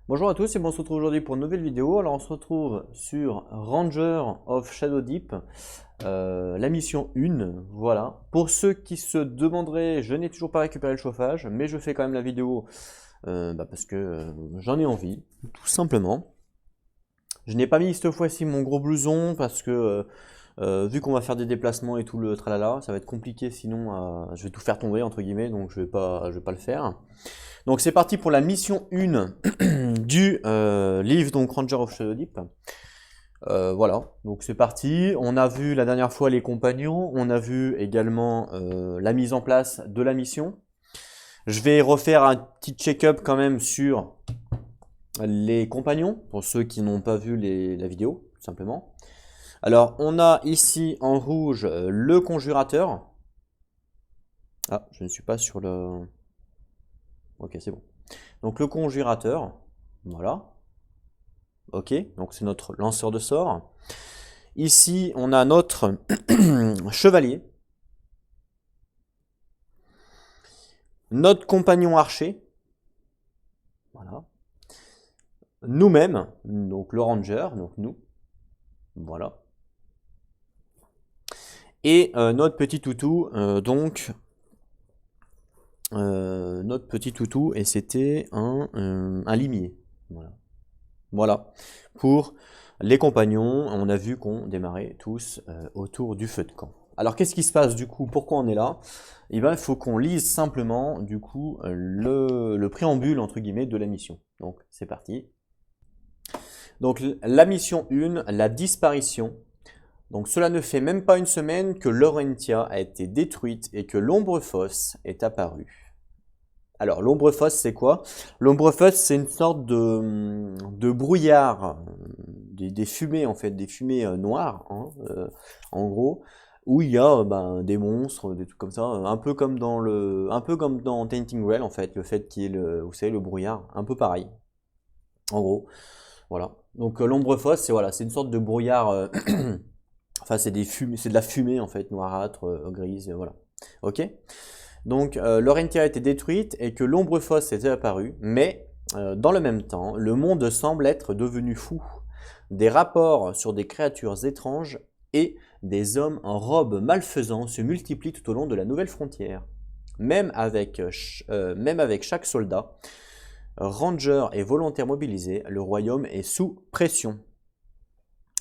Bonjour à tous et bon, on se retrouve aujourd'hui pour une nouvelle vidéo. Alors on se retrouve sur Ranger of Shadow Deep, la mission 1, voilà. Pour ceux qui se demanderaient, je n'ai toujours pas récupéré le chauffage, mais je fais quand même la vidéo parce que j'en ai envie, tout simplement. Je n'ai pas mis cette fois-ci mon gros blouson parce que vu qu'on va faire des déplacements et tout le tralala, ça va être compliqué sinon je vais tout faire tomber entre guillemets, donc je vais pas le faire. Donc c'est parti pour la mission 1 du livre donc Ranger of Shadow Deep. Voilà, donc c'est parti. On a vu la dernière fois les compagnons, on a vu également la mise en place de la mission. Je vais refaire un petit check-up quand même sur les compagnons, pour ceux qui n'ont pas vu la vidéo, tout simplement. Alors on a ici en rouge le conjurateur. Ah, je ne suis pas sur le... Ok, c'est bon. Donc le conjurateur, voilà. Ok, donc c'est notre lanceur de sorts. Ici, on a notre chevalier. Notre compagnon archer. Voilà. Nous-mêmes, donc le ranger, donc nous. Voilà. Et notre petit toutou, notre petit toutou, et c'était un limier. Voilà. Voilà. Pour les compagnons, on a vu qu'on démarrait tous autour du feu de camp. Alors qu'est-ce qui se passe du coup? Pourquoi on est là? Eh bien, il faut qu'on lise simplement du coup le préambule entre guillemets de la mission. Donc c'est parti. Donc la mission 1, la disparition. Donc cela ne fait même pas une semaine que Laurentia a été détruite et que l'Ombrefosse est apparue. Alors, l'Ombrefosse, c'est quoi? L'Ombrefosse, c'est une sorte de brouillard, des fumées, en fait, des fumées noires, hein, en gros, où il y a des monstres, des trucs comme ça, un peu comme dans Tainting Grail, en fait, le fait qu'il y ait vous savez, le brouillard, un peu pareil, en gros, voilà. Donc, l'Ombrefosse, c'est voilà, c'est une sorte de brouillard, enfin, c'est des fumées, c'est de la fumée, en fait, noirâtre, grise, voilà. Ok? Donc Laurentia a été détruite et que l'Ombrefosse était apparue, mais dans le même temps, le monde semble être devenu fou. Des rapports sur des créatures étranges et des hommes en robes malfaisants se multiplient tout au long de la nouvelle frontière. Même avec chaque soldat, ranger et volontaire mobilisé, le royaume est sous pression.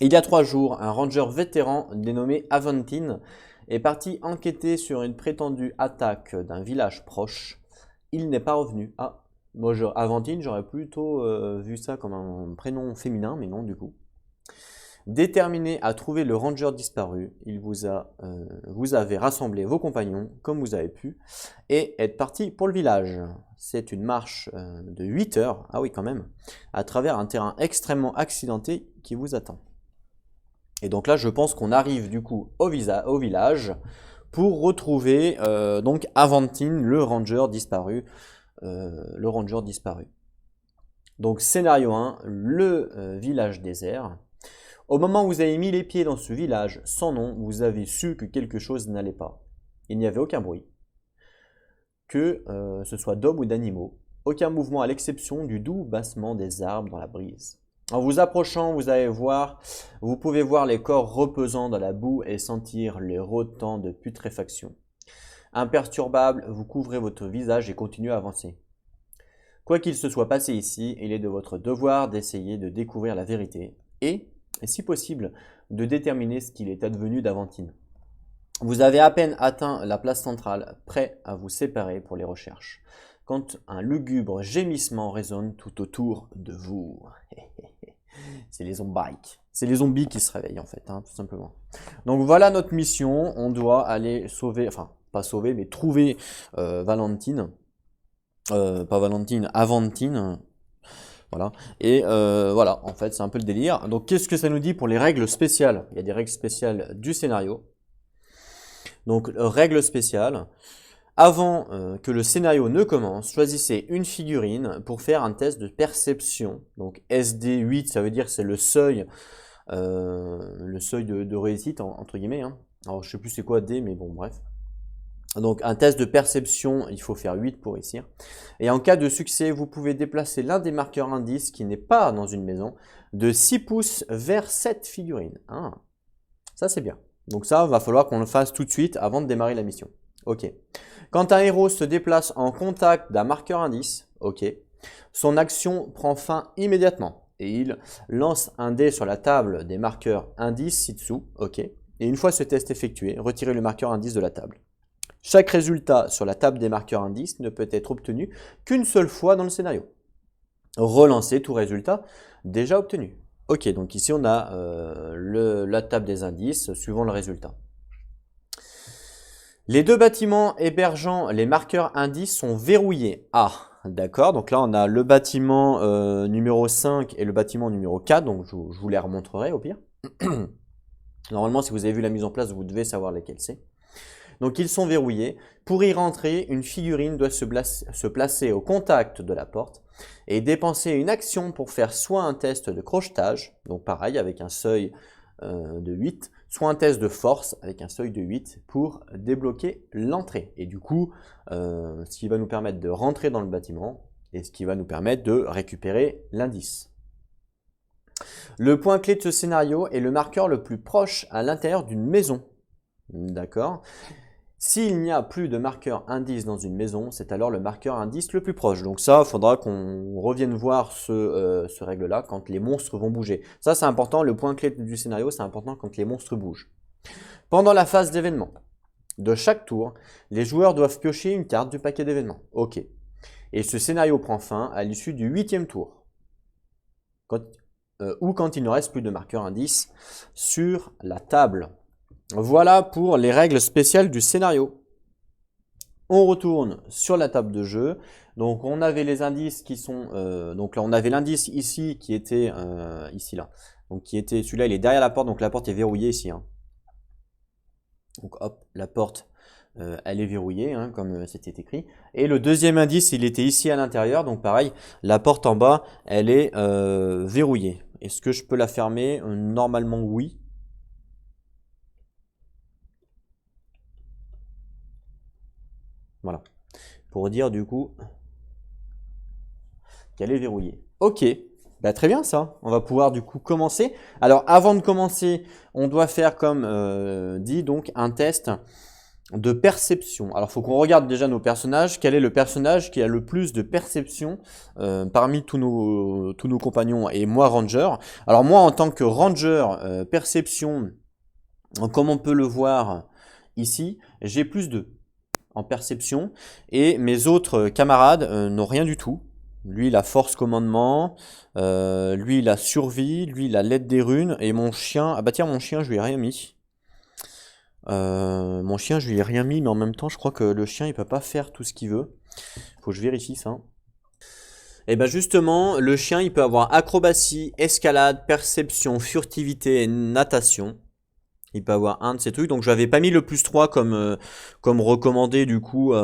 Il y a 3 jours, un ranger vétéran dénommé Aventine est parti enquêter sur une prétendue attaque d'un village proche. Il n'est pas revenu. Ah, moi, Aventine, j'aurais plutôt vu ça comme un prénom féminin, mais non du coup. Déterminé à trouver le ranger disparu, vous avez rassemblé vos compagnons comme vous avez pu et êtes parti pour le village. C'est une marche de 8 heures, ah oui quand même, à travers un terrain extrêmement accidenté qui vous attend. Et donc là, je pense qu'on arrive du coup au village pour retrouver donc Aventine, le ranger disparu. Donc scénario 1, le village désert. Au moment où vous avez mis les pieds dans ce village sans nom, vous avez su que quelque chose n'allait pas. Il n'y avait aucun bruit, que ce soit d'hommes ou d'animaux, aucun mouvement à l'exception du doux bassement des arbres dans la brise. En vous approchant, vous pouvez voir les corps reposant dans la boue et sentir les rotants de putréfaction. Imperturbable, vous couvrez votre visage et continuez à avancer. Quoi qu'il se soit passé ici, il est de votre devoir d'essayer de découvrir la vérité et, si possible, de déterminer ce qu'il est advenu d'Aventine. Vous avez à peine atteint la place centrale, prêt à vous séparer pour les recherches, quand un lugubre gémissement résonne tout autour de vous. C'est les zombies. C'est les zombies qui se réveillent en fait, hein, tout simplement. Donc voilà notre mission. On doit aller sauver, enfin pas sauver, mais trouver Valentine. Pas Valentine, Aventine. Voilà. Et voilà, en fait, c'est un peu le délire. Donc qu'est-ce que ça nous dit pour les règles spéciales? Il y a des règles spéciales du scénario. Donc règles spéciales. Avant que le scénario ne commence, choisissez une figurine pour faire un test de perception. Donc SD8, ça veut dire que c'est le seuil de réussite, entre guillemets. Hein. Alors je sais plus c'est quoi D, mais bon, bref. Donc un test de perception, il faut faire 8 pour réussir. Et en cas de succès, vous pouvez déplacer l'un des marqueurs indices qui n'est pas dans une maison de 6 pouces vers cette figurine. Ah, ça c'est bien. Donc ça, va falloir qu'on le fasse tout de suite avant de démarrer la mission. Ok. Quand un héros se déplace en contact d'un marqueur indice, ok, son action prend fin immédiatement et il lance un dé sur la table des marqueurs indices ci-dessous, ok. Et une fois ce test effectué, retirez le marqueur indice de la table. Chaque résultat sur la table des marqueurs indices ne peut être obtenu qu'une seule fois dans le scénario. Relancez tout résultat déjà obtenu. Ok, donc ici on a la table des indices suivant le résultat. Les deux bâtiments hébergeant les marqueurs indices sont verrouillés. Ah, d'accord, donc là on a le bâtiment numéro 5 et le bâtiment numéro 4, donc je vous les remontrerai au pire. Normalement, si vous avez vu la mise en place, vous devez savoir lesquels c'est. Donc ils sont verrouillés. Pour y rentrer, une figurine doit se placer au contact de la porte et dépenser une action pour faire soit un test de crochetage, donc pareil avec un seuil de 8, soit un test de force avec un seuil de 8 pour débloquer l'entrée. Et du coup, ce qui va nous permettre de rentrer dans le bâtiment et ce qui va nous permettre de récupérer l'indice. Le point clé de ce scénario est le marqueur le plus proche à l'intérieur d'une maison. D'accord. S'il n'y a plus de marqueur indice dans une maison, c'est alors le marqueur indice le plus proche. Donc ça, il faudra qu'on revienne voir ce règle-là quand les monstres vont bouger. Ça, c'est important, le point clé du scénario, c'est important quand les monstres bougent. Pendant la phase d'événement de chaque tour, les joueurs doivent piocher une carte du paquet d'événements. Ok. Et ce scénario prend fin à l'issue du 8e tour. Ou quand il ne reste plus de marqueur indice sur la table. Voilà pour les règles spéciales du scénario. On retourne sur la table de jeu. Donc on avait les indices qui sont... donc là on avait l'indice ici qui était ici là. Donc qui était celui-là, il est derrière la porte, donc la porte est verrouillée ici. Hein. Donc hop, la porte elle est verrouillée hein, comme c'était écrit. Et le deuxième indice il était ici à l'intérieur, donc pareil, la porte en bas elle est verrouillée. Est-ce que je peux la fermer? Normalement oui. Voilà, pour dire du coup qu'elle est verrouillée. Ok, bah, très bien ça, on va pouvoir du coup commencer. Alors avant de commencer, on doit faire comme dit donc un test de perception. Alors il faut qu'on regarde déjà nos personnages, quel est le personnage qui a le plus de perception parmi tous nos compagnons et moi Ranger. Alors moi en tant que Ranger perception, comme on peut le voir ici, j'ai plus de en perception et mes autres camarades n'ont rien du tout. Lui il a force commandement, lui il a survie, lui il a l'aide des runes et mon chien, ah bah tiens mon chien je lui ai rien mis. Mon chien je lui ai rien mis mais en même temps je crois que le chien il peut pas faire tout ce qu'il veut. Faut que je vérifie ça. Et ben justement le chien il peut avoir acrobatie, escalade, perception, furtivité et natation. Il peut avoir un de ces trucs. Donc je n'avais pas mis le plus 3 comme recommandé du coup.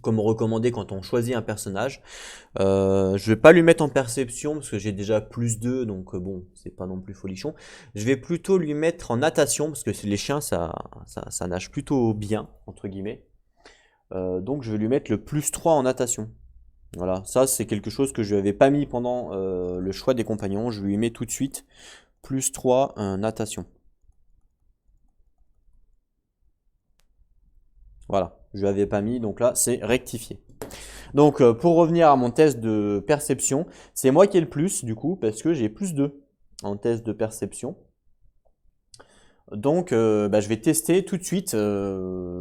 Comme recommandé quand on choisit un personnage. Je vais pas lui mettre en perception parce que j'ai déjà plus 2. Donc bon, c'est pas non plus folichon. Je vais plutôt lui mettre en natation parce que les chiens ça nage plutôt bien, entre guillemets. Donc je vais lui mettre le plus 3 en natation. Voilà, ça c'est quelque chose que je n'avais pas mis pendant le choix des compagnons. Je lui mets tout de suite plus 3 natation. Voilà, je ne l'avais pas mis, donc là c'est rectifié. Donc pour revenir à mon test de perception, c'est moi qui ai le plus du coup, parce que j'ai plus 2 en test de perception. Donc bah, je vais tester tout de suite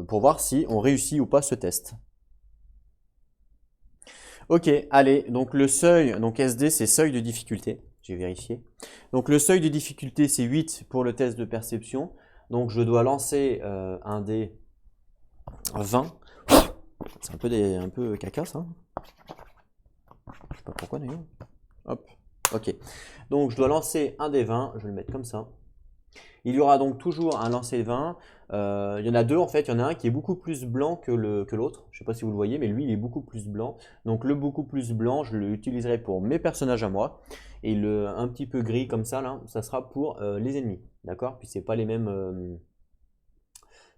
pour voir si on réussit ou pas ce test. Ok, allez, donc le seuil, donc SD c'est seuil de difficulté, j'ai vérifié. Donc le seuil de difficulté c'est 8 pour le test de perception. Donc je dois lancer un dé 20. C'est un peu caca ça. Je sais pas pourquoi d'ailleurs. Hop, ok. Donc je dois lancer un dé 20, je vais le mettre comme ça. Il y aura donc toujours un lancer 20. Il y en a deux en fait, il y en a un qui est beaucoup plus blanc que l'autre. Je ne sais pas si vous le voyez, mais lui il est beaucoup plus blanc. Donc le beaucoup plus blanc, je l'utiliserai pour mes personnages à moi. Et le un petit peu gris comme ça, là, ça sera pour les ennemis. D'accord? Puis c'est pas les mêmes.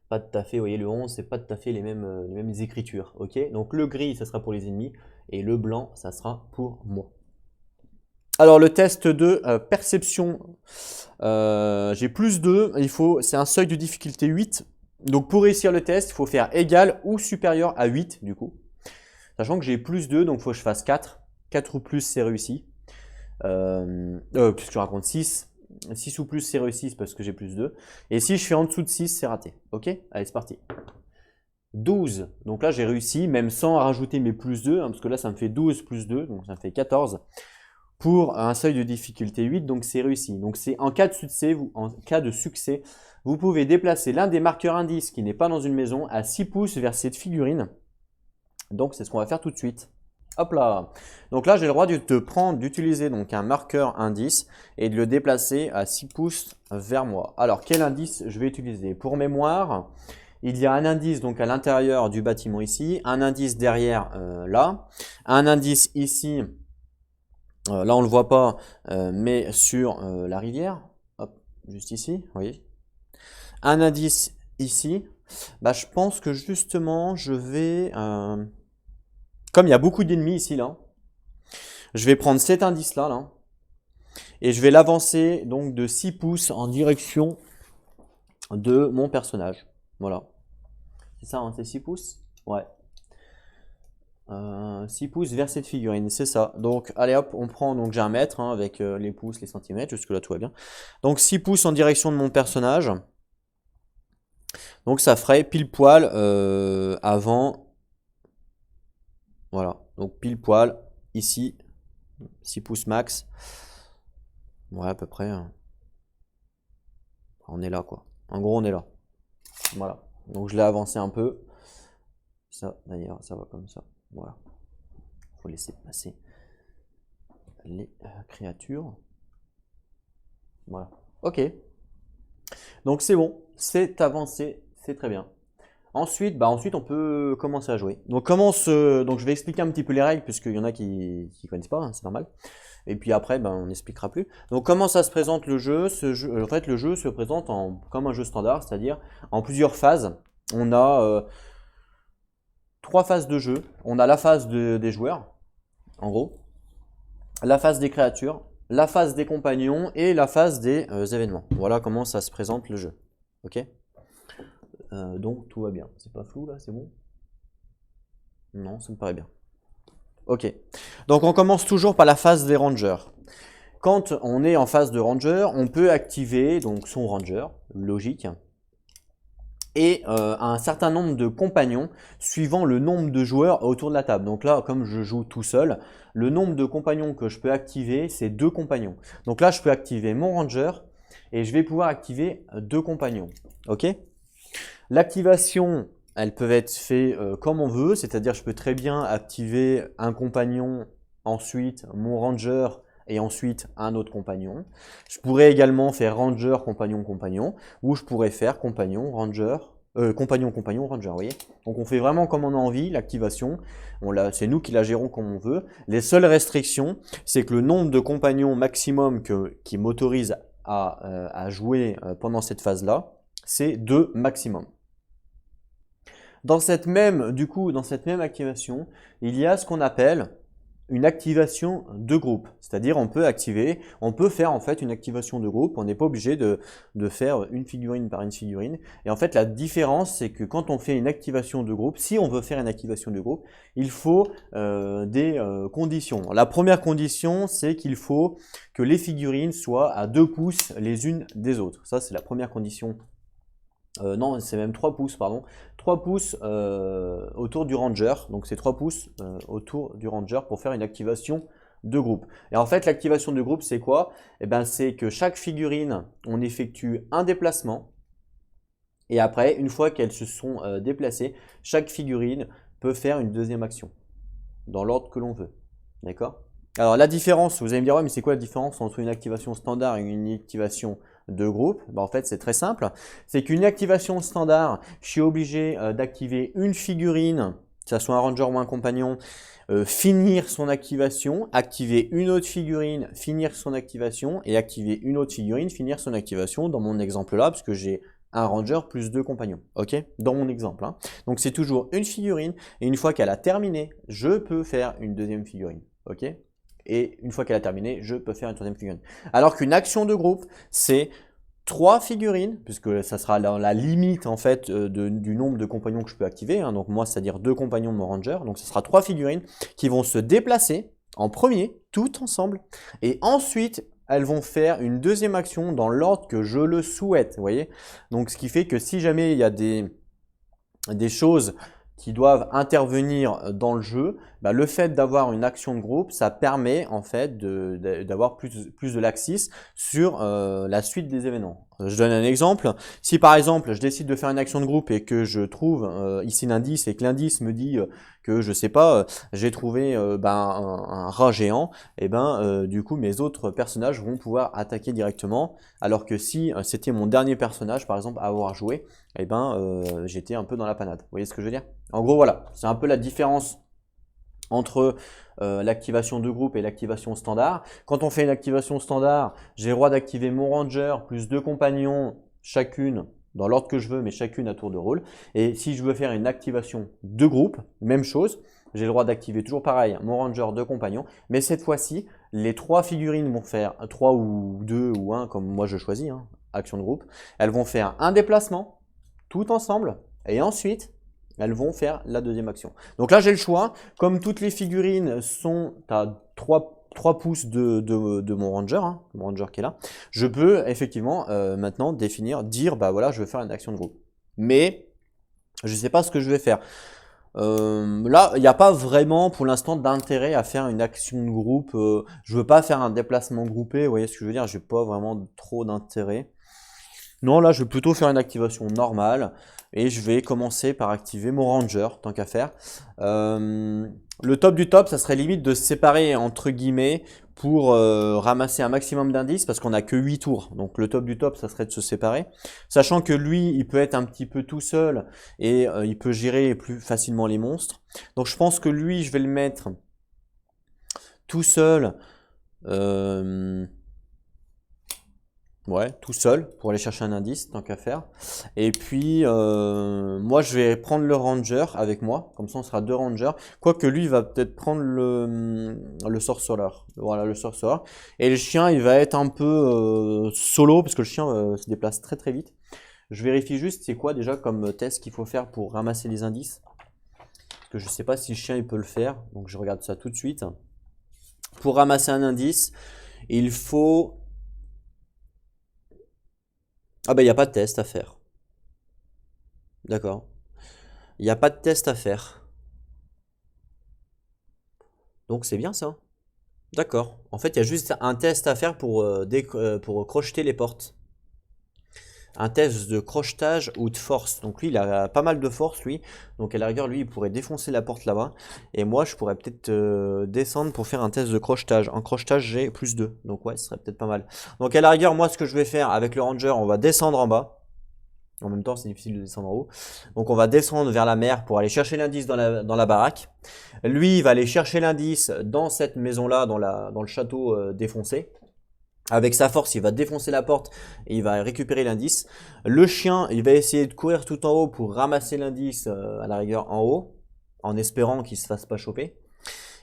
Pas tout à fait, vous voyez, le 11, c'est pas tout à fait les mêmes écritures. Ok, donc le gris, ça sera pour les ennemis, et le blanc, ça sera pour moi. Alors le test de perception, j'ai plus 2, c'est un seuil de difficulté 8. Donc pour réussir le test, il faut faire égal ou supérieur à 8 du coup. Sachant que j'ai plus 2, donc il faut que je fasse 4. 4 ou plus, c'est réussi. Qu'est-ce que je raconte? 6. 6 ou plus, c'est réussi parce que j'ai plus 2. Et si je fais en dessous de 6, c'est raté. Ok? Allez, c'est parti. 12. Donc là, j'ai réussi, même sans rajouter mes plus 2, hein, parce que là, ça me fait 12 plus 2, donc ça me fait 14. Pour un seuil de difficulté 8, donc c'est réussi. Donc c'est en cas de succès, vous pouvez déplacer l'un des marqueurs indices qui n'est pas dans une maison à 6 pouces vers cette figurine. Donc c'est ce qu'on va faire tout de suite. Hop là. Donc là, j'ai le droit d'utiliser donc un marqueur indice et de le déplacer à 6 pouces vers moi. Alors, quel indice je vais utiliser? Pour mémoire, il y a un indice donc à l'intérieur du bâtiment ici, un indice derrière là, un indice ici, là on ne le voit pas, mais sur la rivière, hop, juste ici, vous voyez. Un indice ici, bah, je pense que justement, je vais... comme il y a beaucoup d'ennemis ici, là, je vais prendre cet indice-là, là, et je vais l'avancer donc de 6 pouces en direction de mon personnage. Voilà. C'est ça, hein, c'est 6 pouces? Ouais. 6 pouces vers cette figurine, c'est ça. Donc, allez hop, on prend, donc j'ai un mètre, hein, avec les pouces, les centimètres, jusque-là tout va bien. Donc 6 pouces en direction de mon personnage. Donc ça ferait pile poil avant... Voilà, donc pile poil, ici, 6 pouces max. Ouais, à peu près. On est là, quoi. En gros, on est là. Voilà. Donc, je l'ai avancé un peu. Ça, d'ailleurs, ça va comme ça. Voilà. Faut laisser passer les créatures. Voilà. Ok. Donc, c'est bon. C'est avancé. C'est très bien. Ensuite, on peut commencer à jouer. Donc, donc je vais expliquer un petit peu les règles, puisqu'il y en a qui ne connaissent pas, hein, c'est normal. Et puis après, on n'expliquera plus. Donc, comment ça se présente le jeu? En fait, le jeu se présente comme un jeu standard, c'est-à-dire en plusieurs phases. On a 3 phases de jeu. On a la phase des joueurs, en gros, la phase des créatures, la phase des compagnons et la phase des événements. Voilà comment ça se présente le jeu. Ok? Donc tout va bien. C'est pas flou là, c'est bon? Non, ça me paraît bien. Ok. Donc on commence toujours par la phase des rangers. Quand on est en phase de ranger, on peut activer donc son ranger, logique, et un certain nombre de compagnons suivant le nombre de joueurs autour de la table. Donc là, comme je joue tout seul, le nombre de compagnons que je peux activer, c'est 2 compagnons. Donc là, je peux activer mon ranger et je vais pouvoir activer 2 compagnons. Ok? L'activation, elles peuvent être faites comme on veut, c'est-à-dire je peux très bien activer un compagnon, ensuite mon ranger et ensuite un autre compagnon. Je pourrais également faire ranger, compagnon, compagnon, ou je pourrais faire compagnon, ranger, compagnon, compagnon, ranger, vous voyez. Donc on fait vraiment comme on a envie, l'activation, c'est nous qui la gérons comme on veut. Les seules restrictions, c'est que le nombre de compagnons maximum qui m'autorise à jouer pendant cette phase-là, c'est 2 maximum. Dans cette même activation, il y a ce qu'on appelle une activation de groupe. C'est-à-dire on peut faire en fait une activation de groupe. On n'est pas obligé de faire une figurine par une figurine. Et en fait la différence c'est que quand on fait une activation de groupe, si on veut faire une activation de groupe, il faut des conditions. La première condition c'est qu'il faut que les figurines soient à 2 pouces les unes des autres. Ça c'est la première condition. Non, c'est même 3 pouces, pardon. 3 pouces autour du ranger. Donc c'est 3 pouces autour du ranger pour faire une activation de groupe. Et en fait, l'activation de groupe, c'est quoi? Eh ben, c'est que chaque figurine, on effectue un déplacement. Et après, une fois qu'elles se sont déplacées, chaque figurine peut faire une deuxième action. Dans l'ordre que l'on veut. D'accord? Alors la différence, vous allez me dire, ouais, mais c'est quoi la différence entre une activation standard et une activation de groupe? En fait, c'est très simple. C'est qu'une activation standard, je suis obligé d'activer une figurine, que ce soit un ranger ou un compagnon, finir son activation, activer une autre figurine, finir son activation, et activer une autre figurine, finir son activation, dans mon exemple là, parce que j'ai un ranger plus 2 compagnons, ok? Dans mon exemple, hein. Donc c'est toujours une figurine, et une fois qu'elle a terminé, je peux faire une deuxième figurine, ok? Et une fois qu'elle a terminé, je peux faire une troisième figurine. Alors qu'une action de groupe, c'est 3 figurines, puisque ça sera dans la limite en fait du nombre de compagnons que je peux activer, hein. Donc moi, c'est-à-dire 2 compagnons de mon ranger, donc ce sera 3 figurines qui vont se déplacer en premier, toutes ensemble, et ensuite elles vont faire une deuxième action dans l'ordre que je le souhaite, vous voyez. Donc ce qui fait que si jamais il y a des choses qui doivent intervenir dans le jeu, bah, le fait d'avoir une action de groupe, ça permet en fait d'avoir plus de laxisme sur la suite des événements. Je donne un exemple. Si par exemple je décide de faire une action de groupe et que je trouve ici l'indice et que l'indice me dit que je sais pas, j'ai trouvé un rat géant, et du coup mes autres personnages vont pouvoir attaquer directement, alors que si c'était mon dernier personnage par exemple à avoir joué, j'étais un peu dans la panade. Vous voyez ce que je veux dire? En gros voilà, c'est un peu la différence entre l'activation de groupe et l'activation standard. Quand on fait une activation standard, j'ai le droit d'activer mon ranger plus 2 compagnons chacune dans l'ordre que je veux, mais chacune à tour de rôle. Et si je veux faire une activation de groupe, même chose, j'ai le droit d'activer toujours pareil mon ranger, 2 compagnons, mais cette fois-ci, les 3 figurines vont faire 3 ou 2 ou 1, comme moi je choisis, hein, action de groupe. Elles vont faire un déplacement, tout ensemble, et ensuite, elles vont faire la deuxième action. Donc là, j'ai le choix. Comme toutes les figurines sont à 3 pouces de mon ranger, hein, mon ranger qui est là, je peux effectivement maintenant dire, bah voilà, je vais faire une action de groupe. Mais je ne sais pas ce que je vais faire. Là, il n'y a pas vraiment pour l'instant d'intérêt à faire une action de groupe. Je ne veux pas faire un déplacement groupé, vous voyez ce que je veux dire? Je n'ai pas vraiment trop d'intérêt. Non, là, je vais plutôt faire une activation normale et je vais commencer par activer mon ranger, tant qu'à faire. Le top du top, ça serait limite de se séparer entre guillemets pour ramasser un maximum d'indices parce qu'on n'a que 8 tours. Donc le top du top, ça serait de se séparer. Sachant que lui, il peut être un petit peu tout seul et il peut gérer plus facilement les monstres. Donc je pense que lui, je vais le mettre tout seul. Ouais, tout seul pour aller chercher un indice, tant qu'à faire. Et puis, moi, je vais prendre le ranger avec moi. Comme ça, on sera 2 rangers. Quoique lui, il va peut-être prendre le sorcerer. Voilà, le sorcerer. Et le chien, il va être un peu solo, parce que le chien se déplace très très vite. Je vérifie juste, c'est quoi déjà comme test qu'il faut faire pour ramasser les indices. Parce que je ne sais pas si le chien, il peut le faire. Donc, je regarde ça tout de suite. Pour ramasser un indice, il faut... Ah ben, il n'y a pas de test à faire. D'accord. Il n'y a pas de test à faire. Donc c'est bien ça. D'accord. En fait, il y a juste un test à faire pour crocheter les portes. Un test de crochetage ou de force. Donc lui, il a pas mal de force, lui. Donc à la rigueur, lui, il pourrait défoncer la porte là-bas. Et moi, je pourrais peut-être descendre pour faire un test de crochetage. En crochetage, j'ai plus 2. Donc ouais, ce serait peut-être pas mal. Donc à la rigueur, moi, ce que je vais faire avec le ranger, on va descendre en bas. En même temps, c'est difficile de descendre en haut. Donc on va descendre vers la mer pour aller chercher l'indice dans la baraque. Lui, il va aller chercher l'indice dans cette maison-là, dans le château défoncé. Avec sa force, il va défoncer la porte et il va récupérer l'indice. Le chien, il va essayer de courir tout en haut pour ramasser l'indice à la rigueur en haut, en espérant qu'il se fasse pas choper.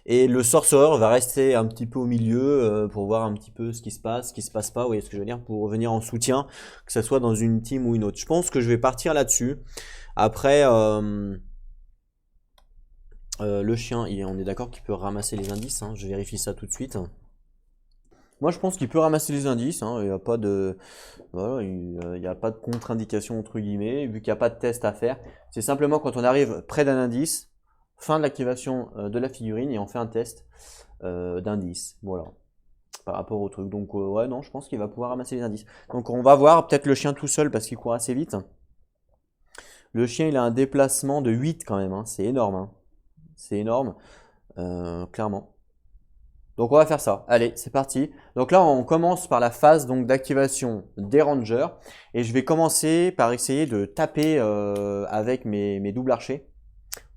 Et le sorcerer va rester un petit peu au milieu pour voir un petit peu ce qui se passe pas, vous voyez ce que je veux dire, pour venir en soutien, que ce soit dans une team ou une autre. Je pense que je vais partir là-dessus. Après, le chien, on est d'accord qu'il peut ramasser les indices, hein, je vérifie ça tout de suite. Moi, je pense qu'il peut ramasser les indices, hein, il n'y a pas de, voilà, il y a pas de contre-indication entre guillemets, vu qu'il n'y a pas de test à faire. C'est simplement quand on arrive près d'un indice, fin de l'activation de la figurine et on fait un test d'indices, voilà, par rapport au truc. Donc ouais, non, je pense qu'il va pouvoir ramasser les indices. Donc on va voir peut-être le chien tout seul parce qu'il court assez vite. Le chien, il a un déplacement de 8 quand même, hein, c'est énorme, hein. C'est énorme, clairement. Donc on va faire ça. Allez, c'est parti. Donc là, on commence par la phase donc d'activation des rangers et je vais commencer par essayer de taper avec mes doubles archers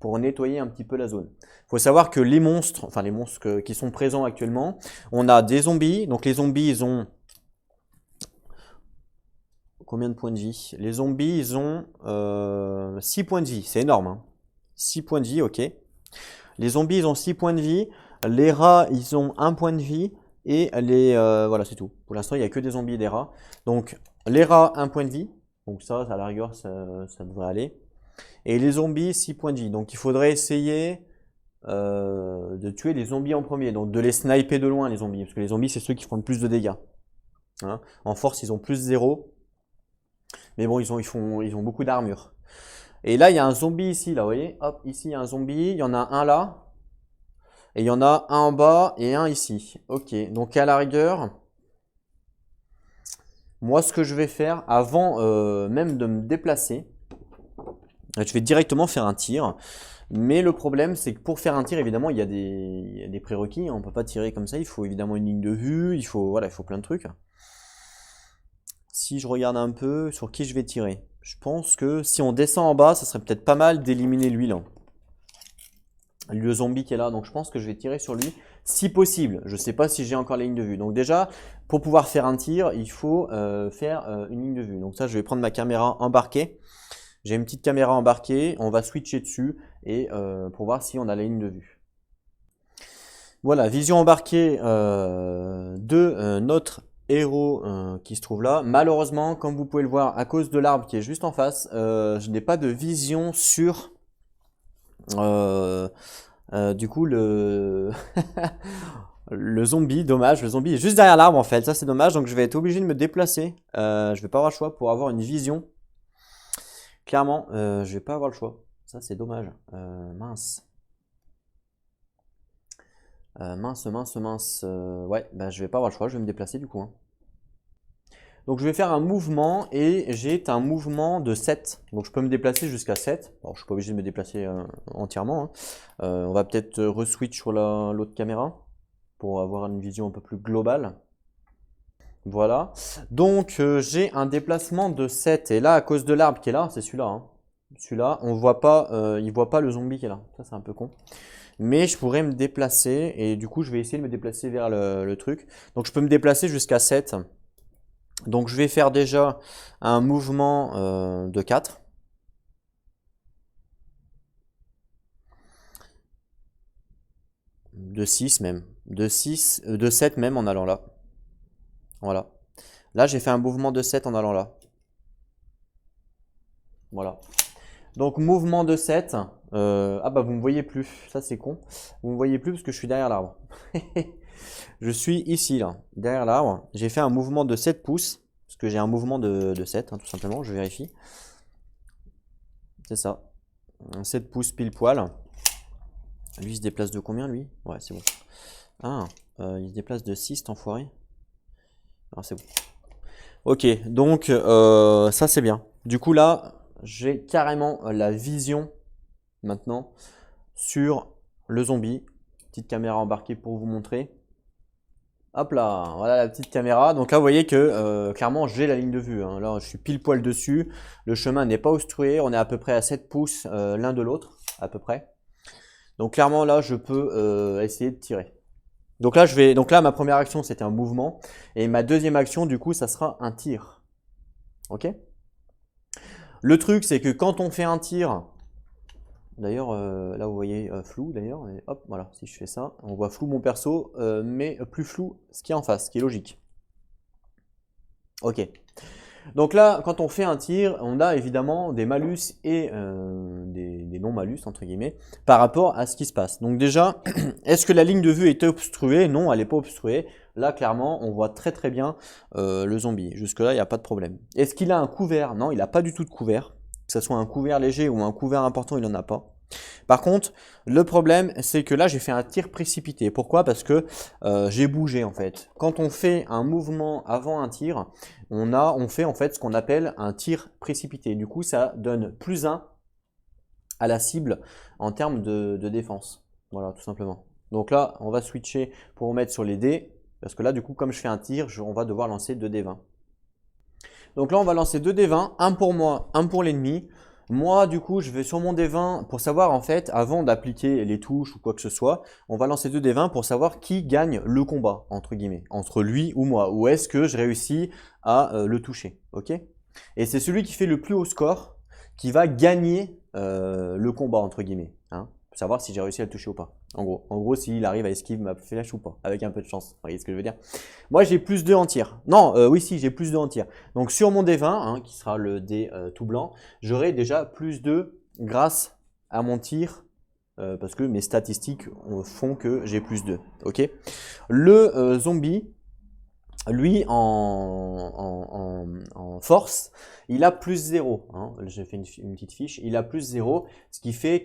pour nettoyer un petit peu la zone. Il faut savoir que les monstres, enfin les monstres qui sont présents actuellement, on a des zombies. Donc les zombies, ils ont combien de points de vie? Les zombies, ils ont 6 points de vie. C'est énorme, hein. 6 points de vie, ok. Les zombies, ils ont 6 points de vie. Les rats, ils ont 1 point de vie. Et les... voilà, c'est tout. Pour l'instant, il n'y a que des zombies et des rats. Donc, les rats, 1 point de vie. Donc ça, à la rigueur, ça devrait aller. Et les zombies, 6 points de vie. Donc, il faudrait essayer de tuer les zombies en premier. Donc, de les sniper de loin, les zombies. Parce que les zombies, c'est ceux qui font le plus de dégâts. Hein. En force, ils ont plus 0. Mais bon, ils ont beaucoup d'armure. Et là, il y a un zombie ici, là, vous voyez? Hop, ici, il y a un zombie. Il y en a un là. Et il y en a un en bas et un ici. Ok, donc à la rigueur, moi, ce que je vais faire, avant même de me déplacer, je vais directement faire un tir. Mais le problème, c'est que pour faire un tir, évidemment, il y a des prérequis. Hein. On ne peut pas tirer comme ça. Il faut évidemment une ligne de vue. Il faut plein de trucs. Si je regarde un peu sur qui je vais tirer, je pense que si on descend en bas, ça serait peut-être pas mal d'éliminer lui là. Le zombie qui est là. Donc je pense que je vais tirer sur lui si possible. Je ne sais pas si j'ai encore la ligne de vue. Donc déjà, pour pouvoir faire un tir, il faut faire une ligne de vue. Donc ça, je vais prendre ma caméra embarquée. J'ai une petite caméra embarquée. On va switcher dessus et pour voir si on a la ligne de vue. Voilà, vision embarquée de notre héros qui se trouve là. Malheureusement, comme vous pouvez le voir, à cause de l'arbre qui est juste en face, je n'ai pas de vision sur du coup le le zombie. Dommage, le zombie est juste derrière l'arbre en fait. Ça c'est dommage, donc je vais être obligé de me déplacer. Je vais pas avoir le choix pour avoir une vision. Clairement, je vais pas avoir le choix. Ça c'est dommage. Mince. Mince. Ouais, bah, je vais pas avoir le choix, je vais me déplacer du coup. Hein. Donc je vais faire un mouvement et j'ai un mouvement de 7. Donc je peux me déplacer jusqu'à 7. Alors je suis pas obligé de me déplacer entièrement. Hein. On va peut-être re-switch sur l'autre caméra pour avoir une vision un peu plus globale. Voilà. Donc j'ai un déplacement de 7. Et là, à cause de l'arbre qui est là, c'est celui-là. Hein. Celui-là, on voit pas, il voit pas le zombie qui est là. Ça c'est un peu con. Mais je pourrais me déplacer et du coup je vais essayer de me déplacer vers le truc. Donc je peux me déplacer jusqu'à 7. Donc je vais faire déjà un mouvement de 4. De 6 même. De 7 même en allant là. Voilà. Là j'ai fait un mouvement de 7 en allant là. Voilà. Donc mouvement de 7. Ah bah vous me voyez plus. Ça c'est con. Vous me voyez plus parce que je suis derrière l'arbre. Je suis ici là. Derrière l'arbre. J'ai fait un mouvement de 7 pouces. Parce que j'ai un mouvement de 7, hein, tout simplement, je vérifie. C'est ça. 7 pouces pile poil. Lui, il se déplace de combien, lui? Ouais, c'est bon. Ah, il se déplace de 6, cet enfoiré. Ah, c'est bon. Ok, donc ça, c'est bien. Du coup, là, j'ai carrément la vision, maintenant, sur le zombie. Petite caméra embarquée pour vous montrer. Hop là, voilà la petite caméra. Donc là, vous voyez que clairement, j'ai la ligne de vue. Hein. Là, je suis pile poil dessus. Le chemin n'est pas obstrué. On est à peu près à 7 pouces l'un de l'autre, à peu près. Donc clairement, là, je peux essayer de tirer. Donc là, ma première action, c'était un mouvement. Et ma deuxième action, du coup, ça sera un tir. Ok? Le truc, c'est que quand on fait un tir... D'ailleurs, là vous voyez flou d'ailleurs, et hop, voilà, si je fais ça, on voit flou mon perso, mais plus flou ce qui est en face, ce qui est logique. Ok. Donc là, quand on fait un tir, on a évidemment des malus et des non-malus, entre guillemets, par rapport à ce qui se passe. Donc déjà, est-ce que la ligne de vue est obstruée? Non, elle n'est pas obstruée. Là, clairement, on voit très très bien le zombie. Jusque-là, il n'y a pas de problème. Est-ce qu'il a un couvert? Non, il n'a pas du tout de couvert. Que ce soit un couvert léger ou un couvert important, il n'en a pas. Par contre, le problème, c'est que là, j'ai fait un tir précipité. Pourquoi? Parce que j'ai bougé, en fait. Quand on fait un mouvement avant un tir, on fait en fait ce qu'on appelle un tir précipité. Du coup, ça donne +1 à la cible en termes de défense. Voilà, tout simplement. Donc là, on va switcher pour mettre sur les dés. Parce que là, du coup, comme je fais un tir, on va devoir lancer 2 dés 20. Donc là, on va lancer 2 dés 20, un pour moi, un pour l'ennemi. Moi, du coup, je vais sur mon dé 20 pour savoir, en fait, avant d'appliquer les touches ou quoi que ce soit, on va lancer 2 dés 20 pour savoir qui gagne le combat, entre guillemets, entre lui ou moi. Ou est-ce que je réussis à le toucher, ok? Et c'est celui qui fait le plus haut score qui va gagner le combat, entre guillemets. Hein, pour savoir si j'ai réussi à le toucher ou pas. En gros, s'il arrive à esquive ma flèche ou pas, avec un peu de chance. Vous voyez ce que je veux dire? Moi, j'ai plus 2 en tir. Non, oui, si, j'ai plus 2 en tir. Donc, sur mon D20, hein, qui sera le dé tout blanc, j'aurai déjà plus 2 grâce à mon tir. Parce que mes statistiques font que j'ai plus 2. Ok. Le zombie, lui, en force, il a plus 0. Hein. J'ai fait une petite fiche. Il a plus 0, ce qui fait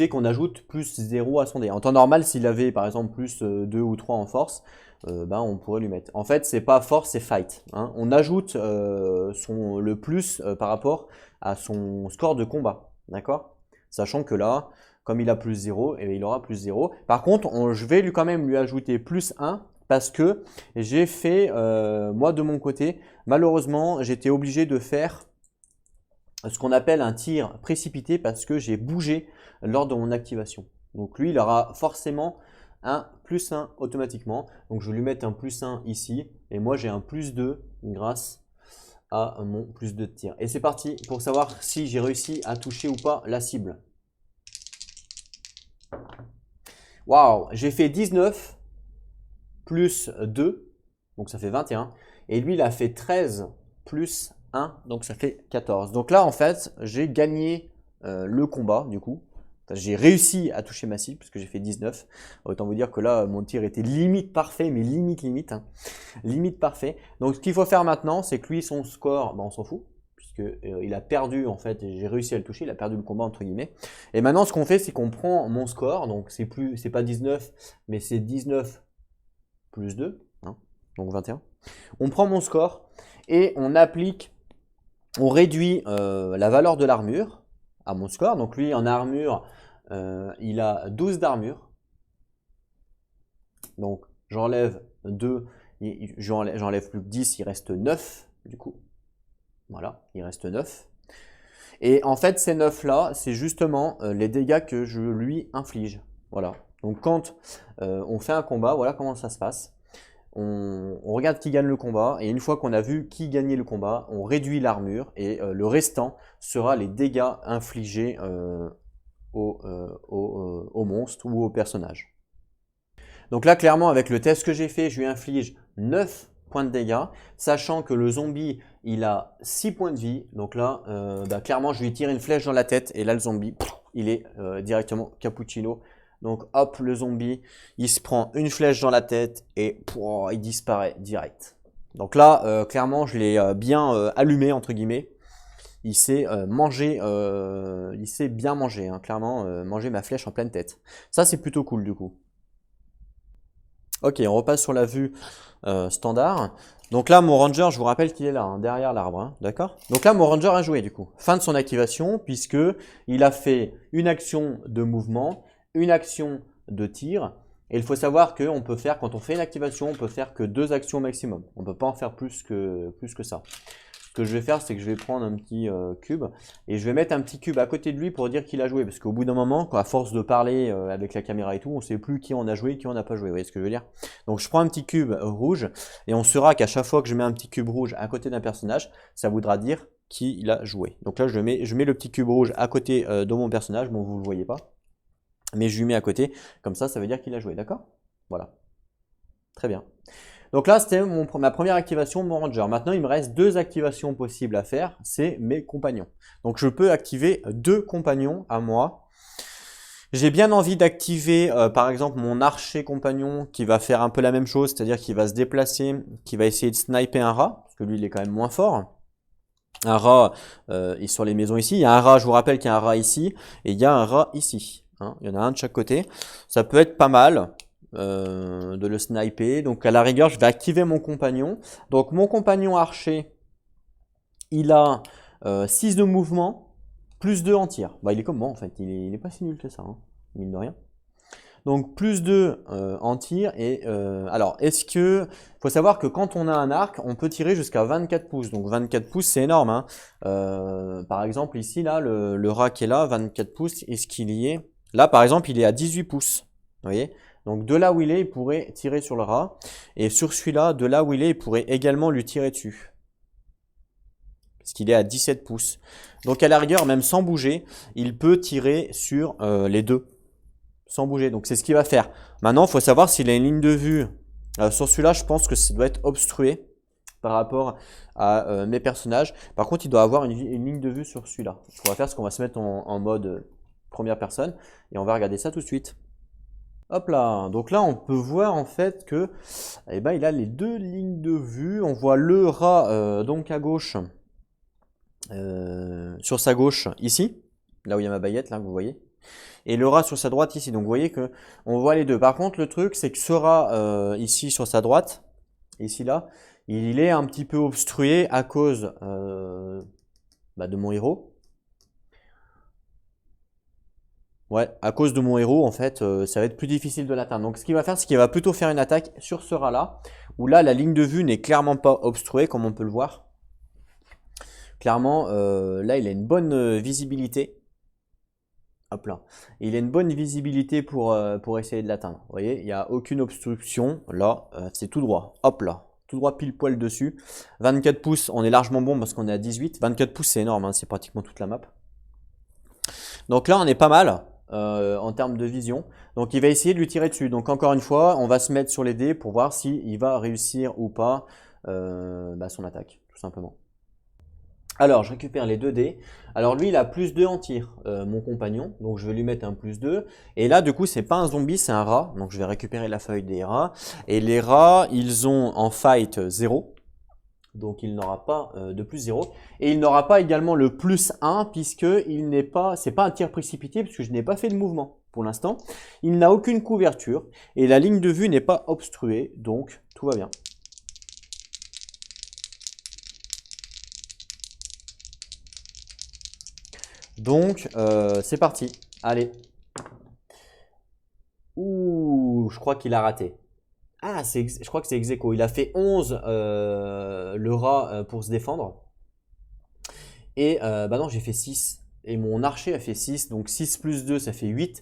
qu'on ajoute plus 0 à son dé. En temps normal, s'il avait par exemple plus 2 ou 3 en force, ben, on pourrait lui mettre. En fait, c'est pas force, c'est fight. Hein. On ajoute le plus par rapport à son score de combat. D'accord? Sachant que là, comme il a plus 0, eh bien, il aura plus 0. Par contre, je vais quand même lui ajouter plus 1 parce que j'ai fait, moi de mon côté, malheureusement, j'étais obligé de faire ce qu'on appelle un tir précipité parce que j'ai bougé lors de mon activation. Donc lui, il aura forcément un plus 1 automatiquement. Donc je vais lui mettre un plus 1 ici et moi j'ai un plus 2 grâce à mon plus 2 de tir. Et c'est parti pour savoir si j'ai réussi à toucher ou pas la cible. Waouh, j'ai fait 19 plus 2, donc ça fait 21. Et lui, il a fait 13 plus 1, donc ça fait 14. Donc là, en fait, j'ai gagné le combat, du coup. J'ai réussi à toucher ma cible, parce que j'ai fait 19. Autant vous dire que là, mon tir était limite parfait, mais limite, hein. Limite parfait. Donc ce qu'il faut faire maintenant, c'est que lui, son score, ben, on s'en fout. Il a perdu en fait, et j'ai réussi à le toucher, il a perdu le combat entre guillemets. Et maintenant ce qu'on fait, c'est qu'on prend mon score, donc c'est pas 19, mais c'est 19 plus 2, hein, donc 21. On prend mon score et on réduit la valeur de l'armure à mon score. Donc lui en armure, il a 12 d'armure. Donc j'enlève 2, j'enlève plus que 10, il reste 9 du coup. Voilà, il reste 9. Et en fait, ces 9 là, c'est justement les dégâts que je lui inflige. Voilà. Donc quand on fait un combat, voilà comment ça se passe. On regarde qui gagne le combat et une fois qu'on a vu qui gagnait le combat, on réduit l'armure et le restant sera les dégâts infligés au monstre ou au personnage. Donc là, clairement, avec le test que j'ai fait, je lui inflige 9 points de dégâts, sachant que le zombie, il a 6 points de vie. Donc là, clairement, je lui tire une flèche dans la tête et là, le zombie, il est directement cappuccino. Donc hop, le zombie, il se prend une flèche dans la tête et il disparaît direct. Donc là, clairement, je l'ai bien allumé, entre guillemets. Il s'est il s'est bien mangé, hein, clairement, manger ma flèche en pleine tête. Ça, c'est plutôt cool du coup. Ok, on repasse sur la vue standard. Donc là, mon ranger, je vous rappelle qu'il est là, hein, derrière l'arbre, hein, d'accord? Donc là, mon ranger a joué du coup. Fin de son activation, puisque il a fait une action de mouvement, une action de tir. Et il faut savoir qu'on peut faire, quand on fait une activation, on peut faire que 2 actions maximum. On ne peut pas en faire plus que ça. Ce que je vais faire, c'est que je vais prendre un petit cube et je vais mettre un petit cube à côté de lui pour dire qu'il a joué. Parce qu'au bout d'un moment, à force de parler avec la caméra et tout, on ne sait plus qui en a joué et qui en a pas joué. Vous voyez ce que je veux dire? Donc je prends un petit cube rouge et on saura qu'à chaque fois que je mets un petit cube rouge à côté d'un personnage, ça voudra dire qui il a joué. Donc là, je mets le petit cube rouge à côté de mon personnage. Bon, vous ne le voyez pas. Mais je lui mets à côté. Comme ça veut dire qu'il a joué. D'accord? Voilà. Très bien. Donc là, c'était ma première activation de mon ranger. Maintenant, il me reste 2 activations possibles à faire, c'est mes compagnons. Donc je peux activer 2 compagnons à moi. J'ai bien envie d'activer par exemple mon archer compagnon qui va faire un peu la même chose, c'est-à-dire qu'il va se déplacer, qui va essayer de sniper un rat, parce que lui il est quand même moins fort. Un rat est sur les maisons ici, il y a un rat, je vous rappelle qu'il y a un rat ici, et il y a un rat ici. Hein. Il y en a un de chaque côté. Ça peut être pas mal. De le sniper. Donc à la rigueur, je vais activer mon compagnon. Donc mon compagnon archer, il a 6 de mouvement, plus 2 en tir. Bah, il est comme moi en fait, il est pas si nul que ça, hein, mine de rien. Donc plus 2 en tir. Et alors, faut savoir que quand on a un arc, on peut tirer jusqu'à 24 pouces. Donc 24 pouces, c'est énorme. Hein. Par exemple, ici, là, le rat qui est là, 24 pouces, est-ce qu'il y est? Là, par exemple, il est à 18 pouces. Vous voyez? Donc de là où il est, il pourrait tirer sur le rat. Et sur celui-là, de là où il est, il pourrait également lui tirer dessus. Parce qu'il est à 17 pouces. Donc à la rigueur, même sans bouger, il peut tirer sur les deux. Sans bouger. Donc c'est ce qu'il va faire. Maintenant, il faut savoir s'il a une ligne de vue. Sur celui-là, je pense que ça doit être obstrué par rapport à mes personnages. Par contre, il doit avoir une ligne de vue sur celui-là. Ce qu'on va faire, c'est qu'on va se mettre en mode première personne et on va regarder ça tout de suite. Hop là, donc là on peut voir en fait que eh ben, il a les deux lignes de vue. On voit le rat donc à gauche, sur sa gauche ici, là où il y a ma baguette, là vous voyez. Et le rat sur sa droite ici, donc vous voyez que on voit les deux. Par contre le truc c'est que ce rat ici sur sa droite, ici là, il est un petit peu obstrué à cause de mon héros. Ouais, à cause de mon héros, en fait, ça va être plus difficile de l'atteindre. Donc, ce qu'il va faire, c'est qu'il va plutôt faire une attaque sur ce rat-là, où là, la ligne de vue n'est clairement pas obstruée, comme on peut le voir. Clairement, là, il a une bonne visibilité. Hop là. Il a une bonne visibilité pour essayer de l'atteindre. Vous voyez, il n'y a aucune obstruction. Là, c'est tout droit. Hop là. Tout droit pile poil dessus. 24 pouces, on est largement bon parce qu'on est à 18. 24 pouces, c'est énorme, hein, c'est pratiquement toute la map. Donc là, on est pas mal. En termes de vision. Donc il va essayer de lui tirer dessus. Donc encore une fois, on va se mettre sur les dés pour voir s'il va réussir ou pas son attaque, tout simplement. Alors je récupère les 2 dés. Alors lui il a plus 2 en tir, mon compagnon. Donc je vais lui mettre un plus 2. Et là du coup c'est pas un zombie, c'est un rat. Donc je vais récupérer la feuille des rats. Et les rats, ils ont en fight 0. Donc il n'aura pas de plus 0. Et il n'aura pas également le plus 1 puisque il n'est pas, c'est pas un tir précipité puisque je n'ai pas fait de mouvement pour l'instant. Il n'a aucune couverture et la ligne de vue n'est pas obstruée, donc tout va bien. Donc c'est parti. Allez. Ouh, je crois qu'il a raté. Ah, je crois que c'est ex aequo. Il a fait 11 le rat pour se défendre. Et non, j'ai fait 6. Et mon archer a fait 6. Donc 6 plus 2, ça fait 8.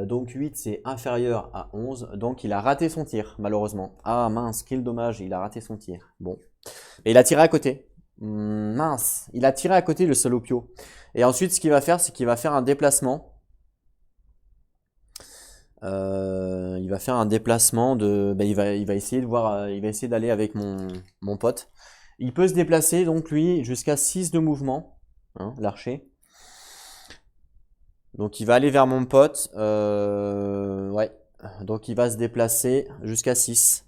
Donc 8, c'est inférieur à 11. Donc il a raté son tir, malheureusement. Ah mince, quel dommage, il a raté son tir. Bon. Et il a tiré à côté. Mince, il a tiré à côté le salopio. Et ensuite, ce qu'il va faire, c'est qu'il va faire un déplacement. Il va faire un déplacement de. Il va essayer de voir. Il va essayer d'aller avec mon pote. Il peut se déplacer, donc lui, jusqu'à 6 de mouvement, hein, l'archer. Donc il va aller vers mon pote. Ouais. Donc il va se déplacer jusqu'à 6.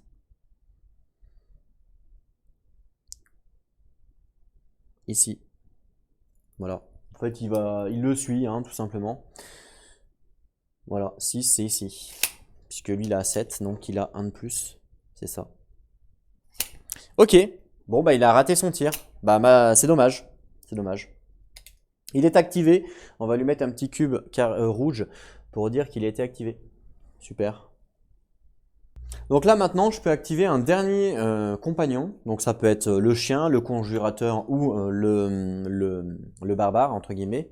Ici. Voilà. En fait, il le suit, hein, tout simplement. Voilà, 6 c'est ici. Puisque lui il a 7, donc il a 1 de plus. C'est ça. Ok. Bon, il a raté son tir. C'est dommage. C'est dommage. Il est activé. On va lui mettre un petit cube rouge pour dire qu'il a été activé. Super. Donc là maintenant, je peux activer un dernier compagnon. Donc ça peut être le chien, le conjurateur ou le barbare, entre guillemets.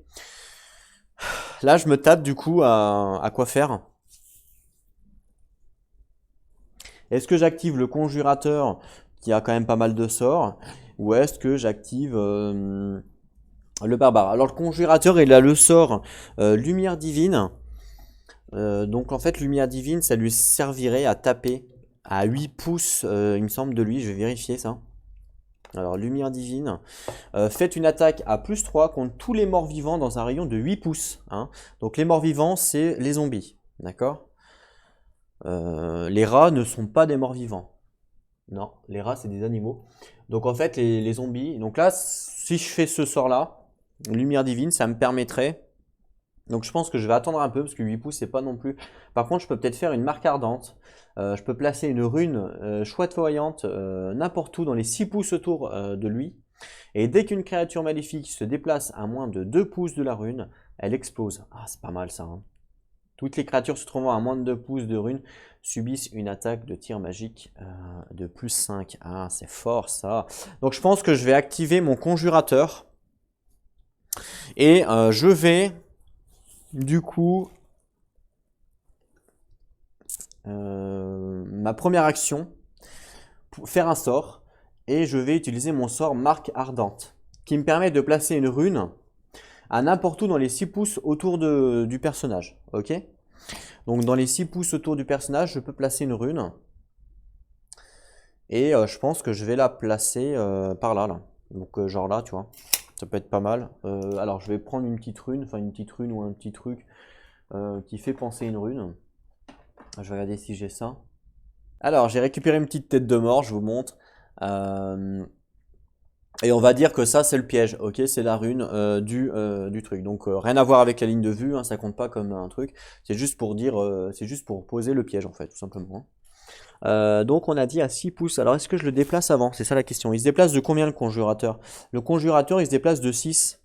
Là, je me tape du coup à quoi faire. Est-ce que j'active le conjurateur qui a quand même pas mal de sorts, ou est-ce que j'active le barbare? Alors le conjurateur, il a le sort lumière divine. Donc en fait, lumière divine, ça lui servirait à taper à 8 pouces, il me semble, de lui. Je vais vérifier ça. Alors lumière divine, faites une attaque à plus 3 contre tous les morts vivants dans un rayon de 8 pouces. Hein. Donc les morts vivants, c'est les zombies. D'accord? Les rats ne sont pas des morts vivants. Non, les rats, c'est des animaux. Donc en fait, les zombies. Donc là, si je fais ce sort-là, lumière divine, ça me permettrait. Donc je pense que je vais attendre un peu parce que 8 pouces, c'est pas non plus. Par contre, je peux peut-être faire une marque ardente. Je peux placer une rune chouette voyante n'importe où dans les 6 pouces autour de lui. Et dès qu'une créature maléfique se déplace à moins de 2 pouces de la rune, elle explose. Ah, c'est pas mal ça. Hein. Toutes les créatures se trouvant à moins de 2 pouces de rune subissent une attaque de tir magique de plus 5. Ah, c'est fort ça. Donc je pense que je vais activer mon conjurateur. Et je vais, du coup, ma première action pour faire un sort et je vais utiliser mon sort Marque Ardente qui me permet de placer une rune à n'importe où dans les 6 pouces autour du personnage. Ok? Donc dans les 6 pouces autour du personnage, je peux placer une rune. Et je pense que je vais la placer par là, là. Donc genre là, tu vois. Ça peut être pas mal. Alors je vais prendre une petite rune, enfin une petite rune ou un petit truc qui fait penser une rune. Je vais regarder si j'ai ça. Alors j'ai récupéré une petite tête de mort, je vous montre. Et on va dire que ça c'est le piège, ok, c'est la rune du truc. Donc rien à voir avec la ligne de vue, hein, ça compte pas comme un truc. C'est juste pour dire, c'est juste pour poser le piège en fait, tout simplement. Donc on a dit à 6 pouces. Alors est-ce que je le déplace avant? C'est ça la question. Il se déplace de combien le conjurateur? Le conjurateur il se déplace de 6.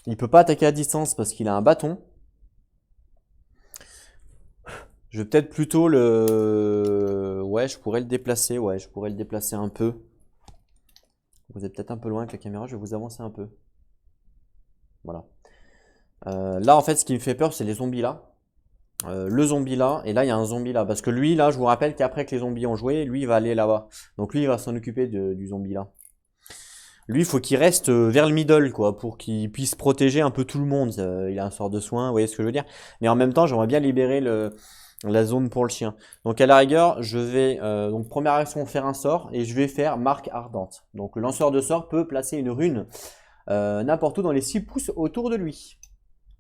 Il peut pas attaquer à distance parce qu'il a un bâton. Je vais peut-être plutôt le... Ouais, je pourrais le déplacer. Ouais, je pourrais le déplacer un peu. Vous êtes peut-être un peu loin avec la caméra, je vais vous avancer un peu. Voilà. Là en fait ce qui me fait peur c'est les zombies là. Le zombie là, et là il y a un zombie là, parce que lui là, je vous rappelle qu'après que les zombies ont joué, lui il va aller là-bas. Donc lui il va s'en occuper du zombie là. Lui il faut qu'il reste vers le middle quoi, pour qu'il puisse protéger un peu tout le monde. Il a un sort de soin, vous voyez ce que je veux dire. Mais en même temps j'aimerais bien libérer la zone pour le chien. Donc à la rigueur, je vais, donc première action, faire un sort, et je vais faire Marque Ardente. Donc le lanceur de sort peut placer une rune n'importe où dans les 6 pouces autour de lui.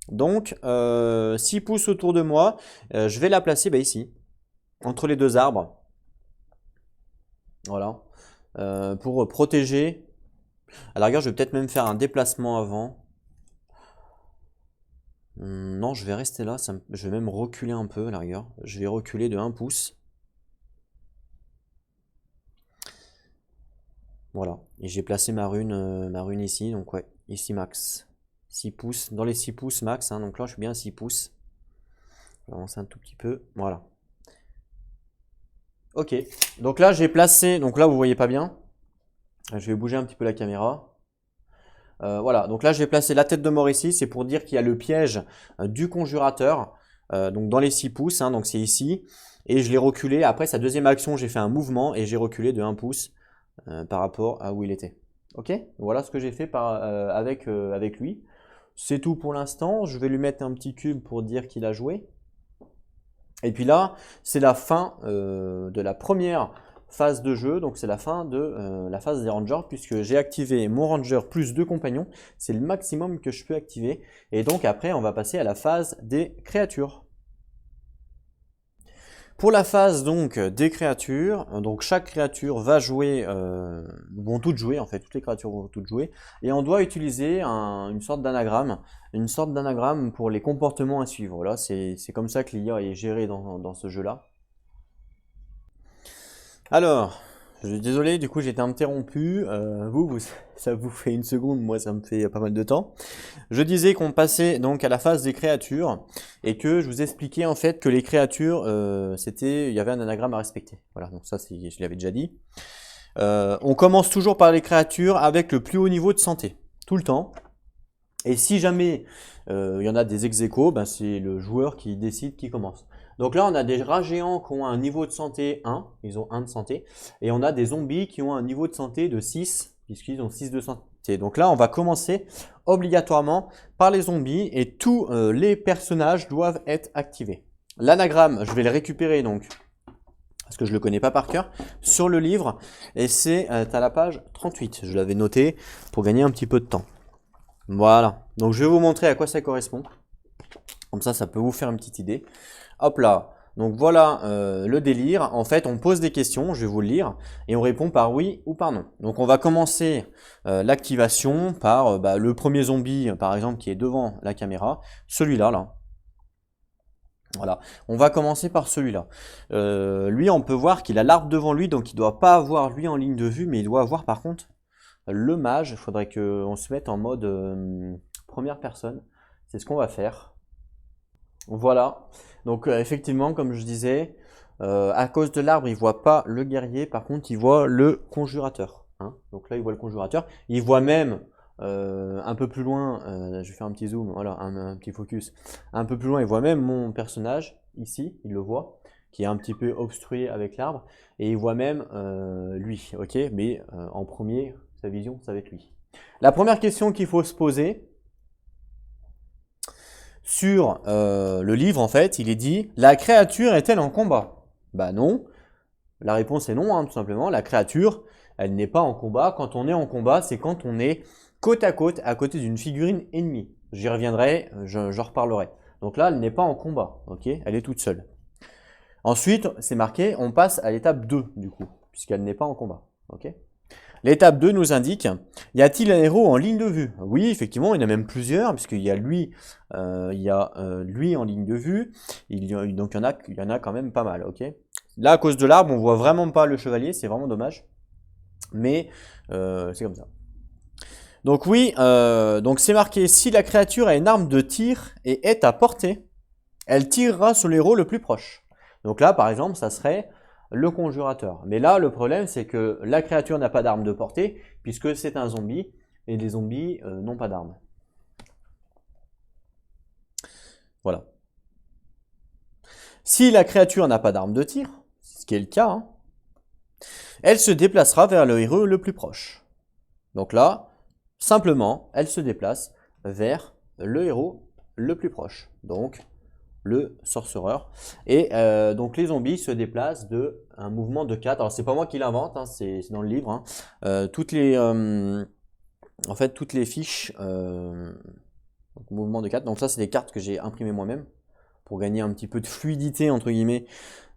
Donc 6 pouces autour de moi, je vais la placer ici, entre les deux arbres. Voilà. Pour protéger. À la rigueur, je vais peut-être même faire un déplacement avant. Non, je vais rester là. Je vais même reculer un peu à la rigueur. Je vais reculer de 1 pouce. Voilà. Et j'ai placé ma rune ici. Donc ouais, ici max. 6 pouces. Dans les 6 pouces max. Hein, donc là, je suis bien à 6 pouces. Je vais avancer un tout petit peu. Voilà. Ok. Donc là, j'ai placé. Donc là, vous voyez pas bien. Je vais bouger un petit peu la caméra. Voilà, donc là j'ai placé la tête de mort ici, c'est pour dire qu'il y a le piège du conjurateur, donc dans les 6 pouces, hein, donc c'est ici, et je l'ai reculé, après sa deuxième action j'ai fait un mouvement et j'ai reculé de 1 pouce par rapport à où il était. Ok, voilà ce que j'ai fait avec lui. C'est tout pour l'instant, je vais lui mettre un petit cube pour dire qu'il a joué. Et puis là, c'est la fin de la première phase de jeu, donc c'est la fin de la phase des rangers, puisque j'ai activé mon ranger plus 2 compagnons, c'est le maximum que je peux activer, et donc après on va passer à la phase des créatures. Pour la phase donc des créatures, donc chaque créature va jouer, vont toutes jouer en fait, toutes les créatures vont toutes jouer, et on doit utiliser une sorte d'anagramme pour les comportements à suivre. Voilà, c'est comme ça que l'IA est gérée dans ce jeu-là. Alors, je suis désolé, du coup j'ai été interrompu. Ça vous fait 1 seconde, moi ça me fait pas mal de temps. Je disais qu'on passait donc à la phase des créatures et que je vous expliquais en fait que les créatures, il y avait un anagramme à respecter. Voilà, donc ça je l'avais déjà dit. On commence toujours par les créatures avec le plus haut niveau de santé, tout le temps. Et si jamais il y en a des ex-aequo, ben c'est le joueur qui décide qui commence. Donc là, on a des rats géants qui ont un niveau de santé 1, ils ont 1 de santé, et on a des zombies qui ont un niveau de santé de 6, puisqu'ils ont 6 de santé. Donc là, on va commencer obligatoirement par les zombies, et tous les personnages doivent être activés. L'anagramme, je vais le récupérer donc, parce que je ne le connais pas par cœur, sur le livre, et c'est à la page 38. Je l'avais noté pour gagner un petit peu de temps. Voilà, donc je vais vous montrer à quoi ça correspond. Comme ça peut vous faire une petite idée. Hop là, donc voilà le délire. En fait, on pose des questions, je vais vous le lire, et on répond par oui ou par non. Donc on va commencer l'activation par le premier zombie, par exemple, qui est devant la caméra, celui-là, là. Voilà, on va commencer par celui-là. Lui, on peut voir qu'il a l'arbre devant lui, donc il ne doit pas avoir lui en ligne de vue, mais il doit avoir par contre le mage. Il faudrait qu'on se mette en mode première personne. C'est ce qu'on va faire. Voilà, donc effectivement, comme je disais, à cause de l'arbre, il voit pas le guerrier, par contre, il voit le conjurateur. Hein. Donc là, il voit le conjurateur. Il voit même un peu plus loin, je vais faire un petit zoom, voilà, un petit focus. Un peu plus loin, il voit même mon personnage, ici, il le voit, qui est un petit peu obstrué avec l'arbre. Et il voit même lui, ok? Mais en premier, sa vision, ça va être lui. La première question qu'il faut se poser, sur le livre, en fait, il est dit « La créature est-elle en combat ?» Bah non. La réponse est non, hein, tout simplement. La créature, elle n'est pas en combat. Quand on est en combat, c'est quand on est côte à côté d'une figurine ennemie. J'y reviendrai, j'en reparlerai. Donc là, elle n'est pas en combat, ok? Elle est toute seule. Ensuite, c'est marqué, on passe à l'étape 2, du coup, puisqu'elle n'est pas en combat, ok? L'étape 2 nous indique, y a-t-il un héros en ligne de vue? Oui, effectivement, il y en a même plusieurs, puisqu'il y a lui, lui en ligne de vue, donc il y en a quand même pas mal, ok? Là, à cause de l'arbre, on voit vraiment pas le chevalier, c'est vraiment dommage, mais c'est comme ça. Donc oui, donc c'est marqué, si la créature a une arme de tir et est à portée, elle tirera sur l'héros le plus proche. Donc là, par exemple, ça serait le conjurateur. Mais là, le problème, c'est que la créature n'a pas d'arme de portée, puisque c'est un zombie, et les zombies n'ont pas d'arme. Voilà. Si la créature n'a pas d'arme de tir, ce qui est le cas, hein, elle se déplacera vers le héros le plus proche. Donc là, simplement, elle se déplace vers le héros le plus proche. Donc, le sorcereur. Et donc les zombies se déplacent de un mouvement de 4. Alors c'est pas moi qui l'invente, hein, c'est dans le livre. Hein. En fait, toutes les fiches, donc, mouvement de 4. Donc ça, c'est des cartes que j'ai imprimées moi-même pour gagner un petit peu de fluidité, entre guillemets,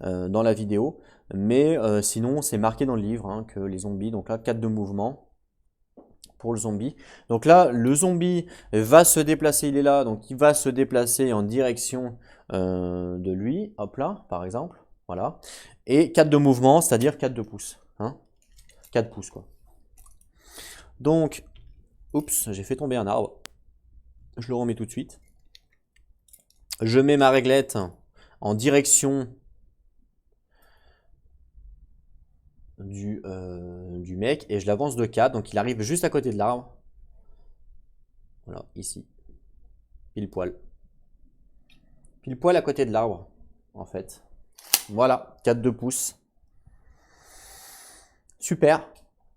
dans la vidéo. Mais sinon, c'est marqué dans le livre hein, que les zombies, donc là, 4 de mouvement pour le zombie. Donc là, le zombie va se déplacer, il est là, donc il va se déplacer en direction de lui, hop là, par exemple, voilà. Et 4 de mouvement, c'est-à-dire 4 de pouces, hein, 4 pouces, quoi. Donc, oups, j'ai fait tomber un arbre. Je le remets tout de suite. Je mets ma réglette en direction du mec et je l'avance de 4, donc il arrive juste à côté de l'arbre. Voilà, ici. Pile poil. Pile poil à côté de l'arbre, en fait. Voilà, 4 de pouces. Super.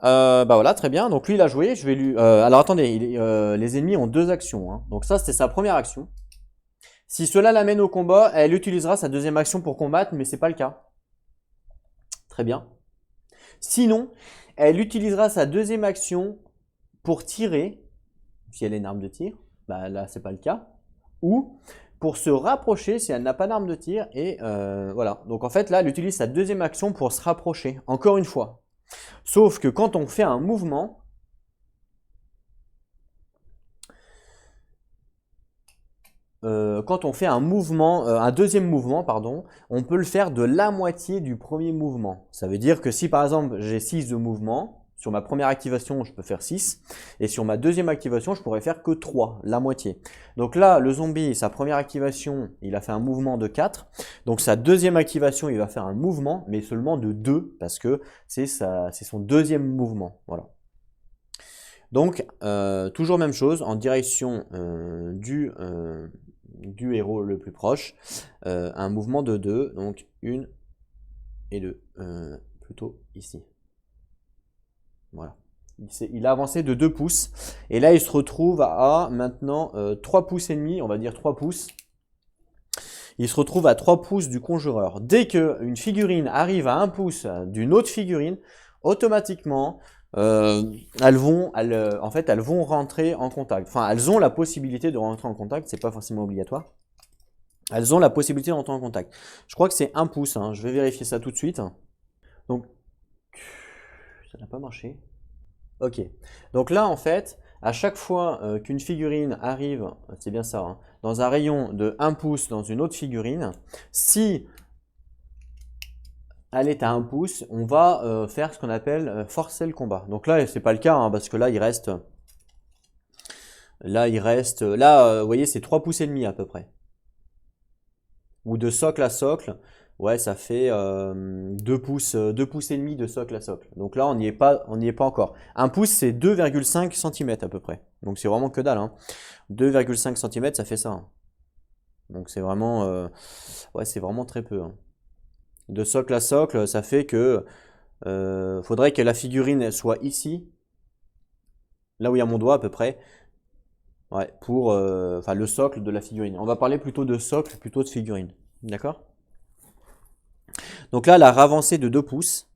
Bah voilà, très bien. Donc lui, il a joué. Je vais lui. Alors attendez, les ennemis ont 2 actions. Hein. Donc ça, c'était sa première action. Si cela l'amène au combat, elle utilisera sa deuxième action pour combattre, mais c'est pas le cas. Très bien. Sinon, elle utilisera sa deuxième action pour tirer, si elle a une arme de tir. Bah là, c'est pas le cas. Ou pour se rapprocher si elle n'a pas d'arme de tir. Et voilà. Donc en fait, là, elle utilise sa deuxième action pour se rapprocher. Encore une fois. Sauf que quand on fait un mouvement, un deuxième mouvement, pardon, on peut le faire de la moitié du premier mouvement. Ça veut dire que si par exemple j'ai 6 de mouvement, sur ma première activation je peux faire 6, et sur ma deuxième activation je pourrais faire que 3, la moitié. Donc là, le zombie, sa première activation, il a fait un mouvement de 4, donc sa deuxième activation, il va faire un mouvement, mais seulement de 2, parce que c'est son deuxième mouvement. Voilà. Donc, toujours même chose, en direction du héros le plus proche, un mouvement de 2, donc 1 et 2, plutôt ici. Voilà. Il a avancé de 2 pouces, et là il se retrouve à maintenant 3 pouces et demi, on va dire 3 pouces. Il se retrouve à 3 pouces du conjureur. Dès qu'une figurine arrive à 1 pouce d'une autre figurine, automatiquement, elles vont rentrer en contact. Enfin, elles ont la possibilité de rentrer en contact, c'est pas forcément obligatoire. Elles ont la possibilité de rentrer en contact. Je crois que c'est 1 pouce, hein. Je vais vérifier ça tout de suite. Donc, ça n'a pas marché. Ok. Donc là, en fait, à chaque fois qu'une figurine arrive, c'est bien ça, hein, dans un rayon de 1 pouce dans une autre figurine, si elle est à 1 pouce, on va faire ce qu'on appelle forcer le combat. Donc là, c'est pas le cas, hein, parce que là, il reste, vous voyez, c'est 3 pouces et demi à peu près. Ou de socle à socle, Ouais, ça fait 2 pouces et demi de socle à socle. Donc là, on n'y est pas encore. Un pouce, c'est 2,5 cm à peu près. Donc c'est vraiment que dalle, hein. 2,5 cm, ça fait ça, hein. Donc ouais, c'est vraiment très peu, hein. De socle à socle, ça fait que faudrait que la figurine soit ici, là où il y a mon doigt à peu près. Ouais, pour enfin le socle de la figurine. On va parler plutôt de socle, plutôt de figurine. D'accord? Donc là, la ravancée de 2 pouces.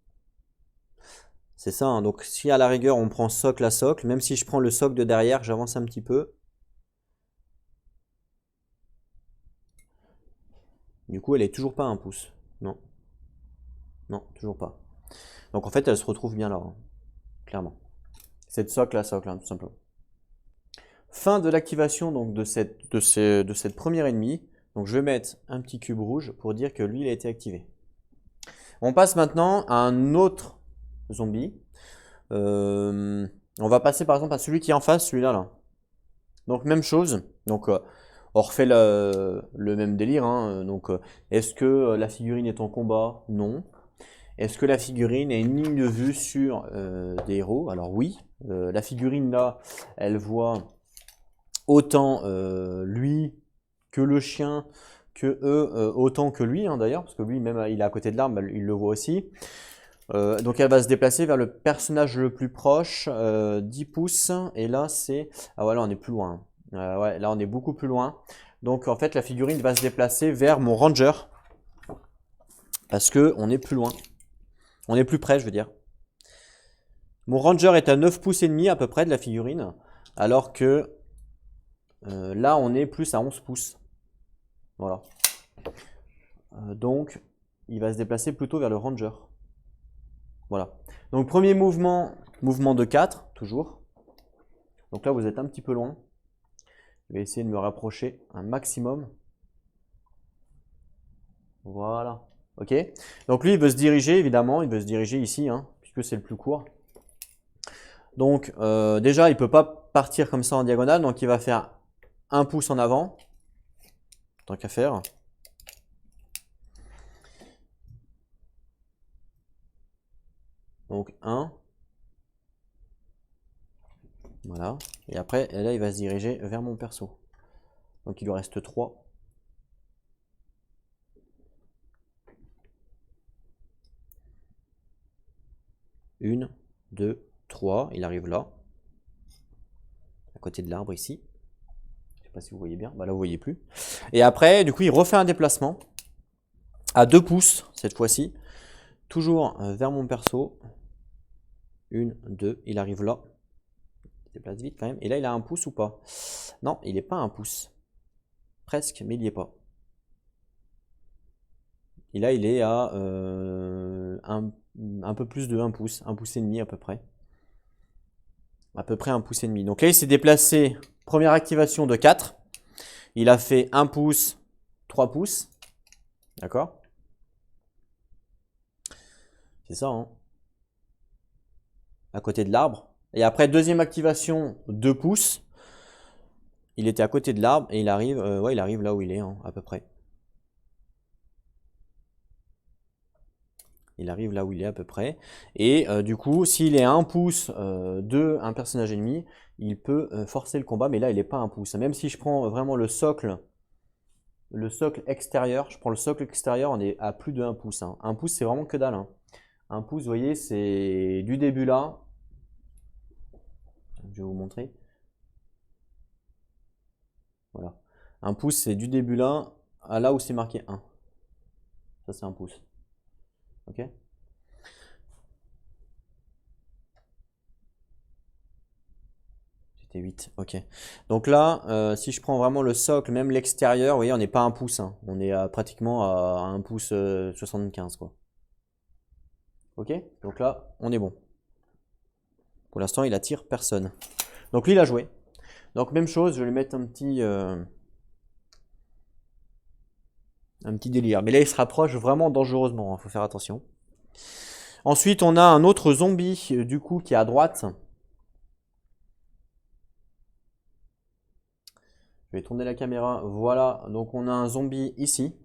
C'est ça, hein. Donc si à la rigueur on prend socle à socle, même si je prends le socle de derrière, j'avance un petit peu. Du coup, elle est toujours pas à 1 pouce. Non, non, toujours pas. Donc en fait, elle se retrouve bien là, hein, clairement. C'est de socle à socle, hein, tout simplement. Fin de l'activation donc de cette première ennemie. Donc je vais mettre un petit cube rouge pour dire que lui, il a été activé. On passe maintenant à un autre zombie. On va passer par exemple à celui qui est en face, celui-là là. Donc même chose. Donc on refait le même délire, hein. Donc est-ce que la figurine est en combat? Non. Est-ce que la figurine a une ligne de vue sur des héros? Alors oui. La figurine là, elle voit autant lui que le chien, que eux, autant que lui, hein, d'ailleurs, parce que lui même il est à côté de l'arbre, il le voit aussi. Donc elle va se déplacer vers le personnage le plus proche, 10 pouces, et là c'est... Ah ouais, là on est plus loin. Ouais, là on est beaucoup plus loin. Donc en fait la figurine va se déplacer vers mon ranger, parce que on est plus loin. On est plus près, je veux dire. Mon ranger est à 9 pouces et demi à peu près de la figurine, alors que là on est plus à 11 pouces. Voilà. Donc il va se déplacer plutôt vers le ranger. Voilà. Donc premier mouvement, mouvement de 4, toujours. Donc là vous êtes un petit peu loin. Je vais essayer de me rapprocher un maximum. Voilà. Ok. Donc lui, il veut se diriger, évidemment. Il veut se diriger ici, hein, puisque c'est le plus court. Donc déjà, il ne peut pas partir comme ça en diagonale. Donc il va faire 1 pouce en avant. Tant qu'à faire. Donc 1. Voilà. Et après, là, il va se diriger vers mon perso. Donc il lui reste 3. Une, 2, 3. Il arrive là. À côté de l'arbre ici. Je sais pas si vous voyez bien. Bah là, vous voyez plus. Et après, du coup, il refait un déplacement. À 2 pouces, cette fois-ci. Toujours vers mon perso. 1, 2. Il arrive là. Il se déplace vite quand même. Et là, il a 1 pouce ou pas? Non, il n'est pas à 1 pouce. Presque, mais il n'y est pas. Et là, il est à un peu plus de 1 pouce. 1 pouce et demi à peu près. À peu près 1 pouce et demi. Donc là, il s'est déplacé. Première activation de 4. Il a fait 1 pouce, 3 pouces. D'accord? C'est ça, hein? À côté de l'arbre. Et après, deuxième activation, 2 pouces. Il était à côté de l'arbre et il arrive, ouais, il arrive là où il est, hein, à peu près. Il arrive là où il est à peu près. Et du coup, s'il est à 1 pouce de un personnage ennemi, il peut forcer le combat, mais là, il n'est pas à 1 pouce. Même si je prends vraiment le socle extérieur, je prends le socle extérieur, on est à plus de 1 pouce, hein. 1 pouce, c'est vraiment que dalle, hein. 1 pouce, vous voyez, c'est du début là. Je vais vous montrer. Voilà. 1 pouce, c'est du début là à là où c'est marqué 1. Ça, c'est 1 pouce. Ok? C'était 8. Ok. Donc là, si je prends vraiment le socle, même l'extérieur, vous voyez, on n'est pas à 1 pouce, hein. On est pratiquement à 1 pouce 75, quoi. Ok? Donc là, on est bon. Pour l'instant, il attire personne. Donc lui, il a joué. Donc même chose, je vais lui mettre un petit délire. Mais là, il se rapproche vraiment dangereusement, il faut faire attention. Ensuite, on a un autre zombie, du coup, qui est à droite. Je vais tourner la caméra. Voilà, donc on a un zombie ici.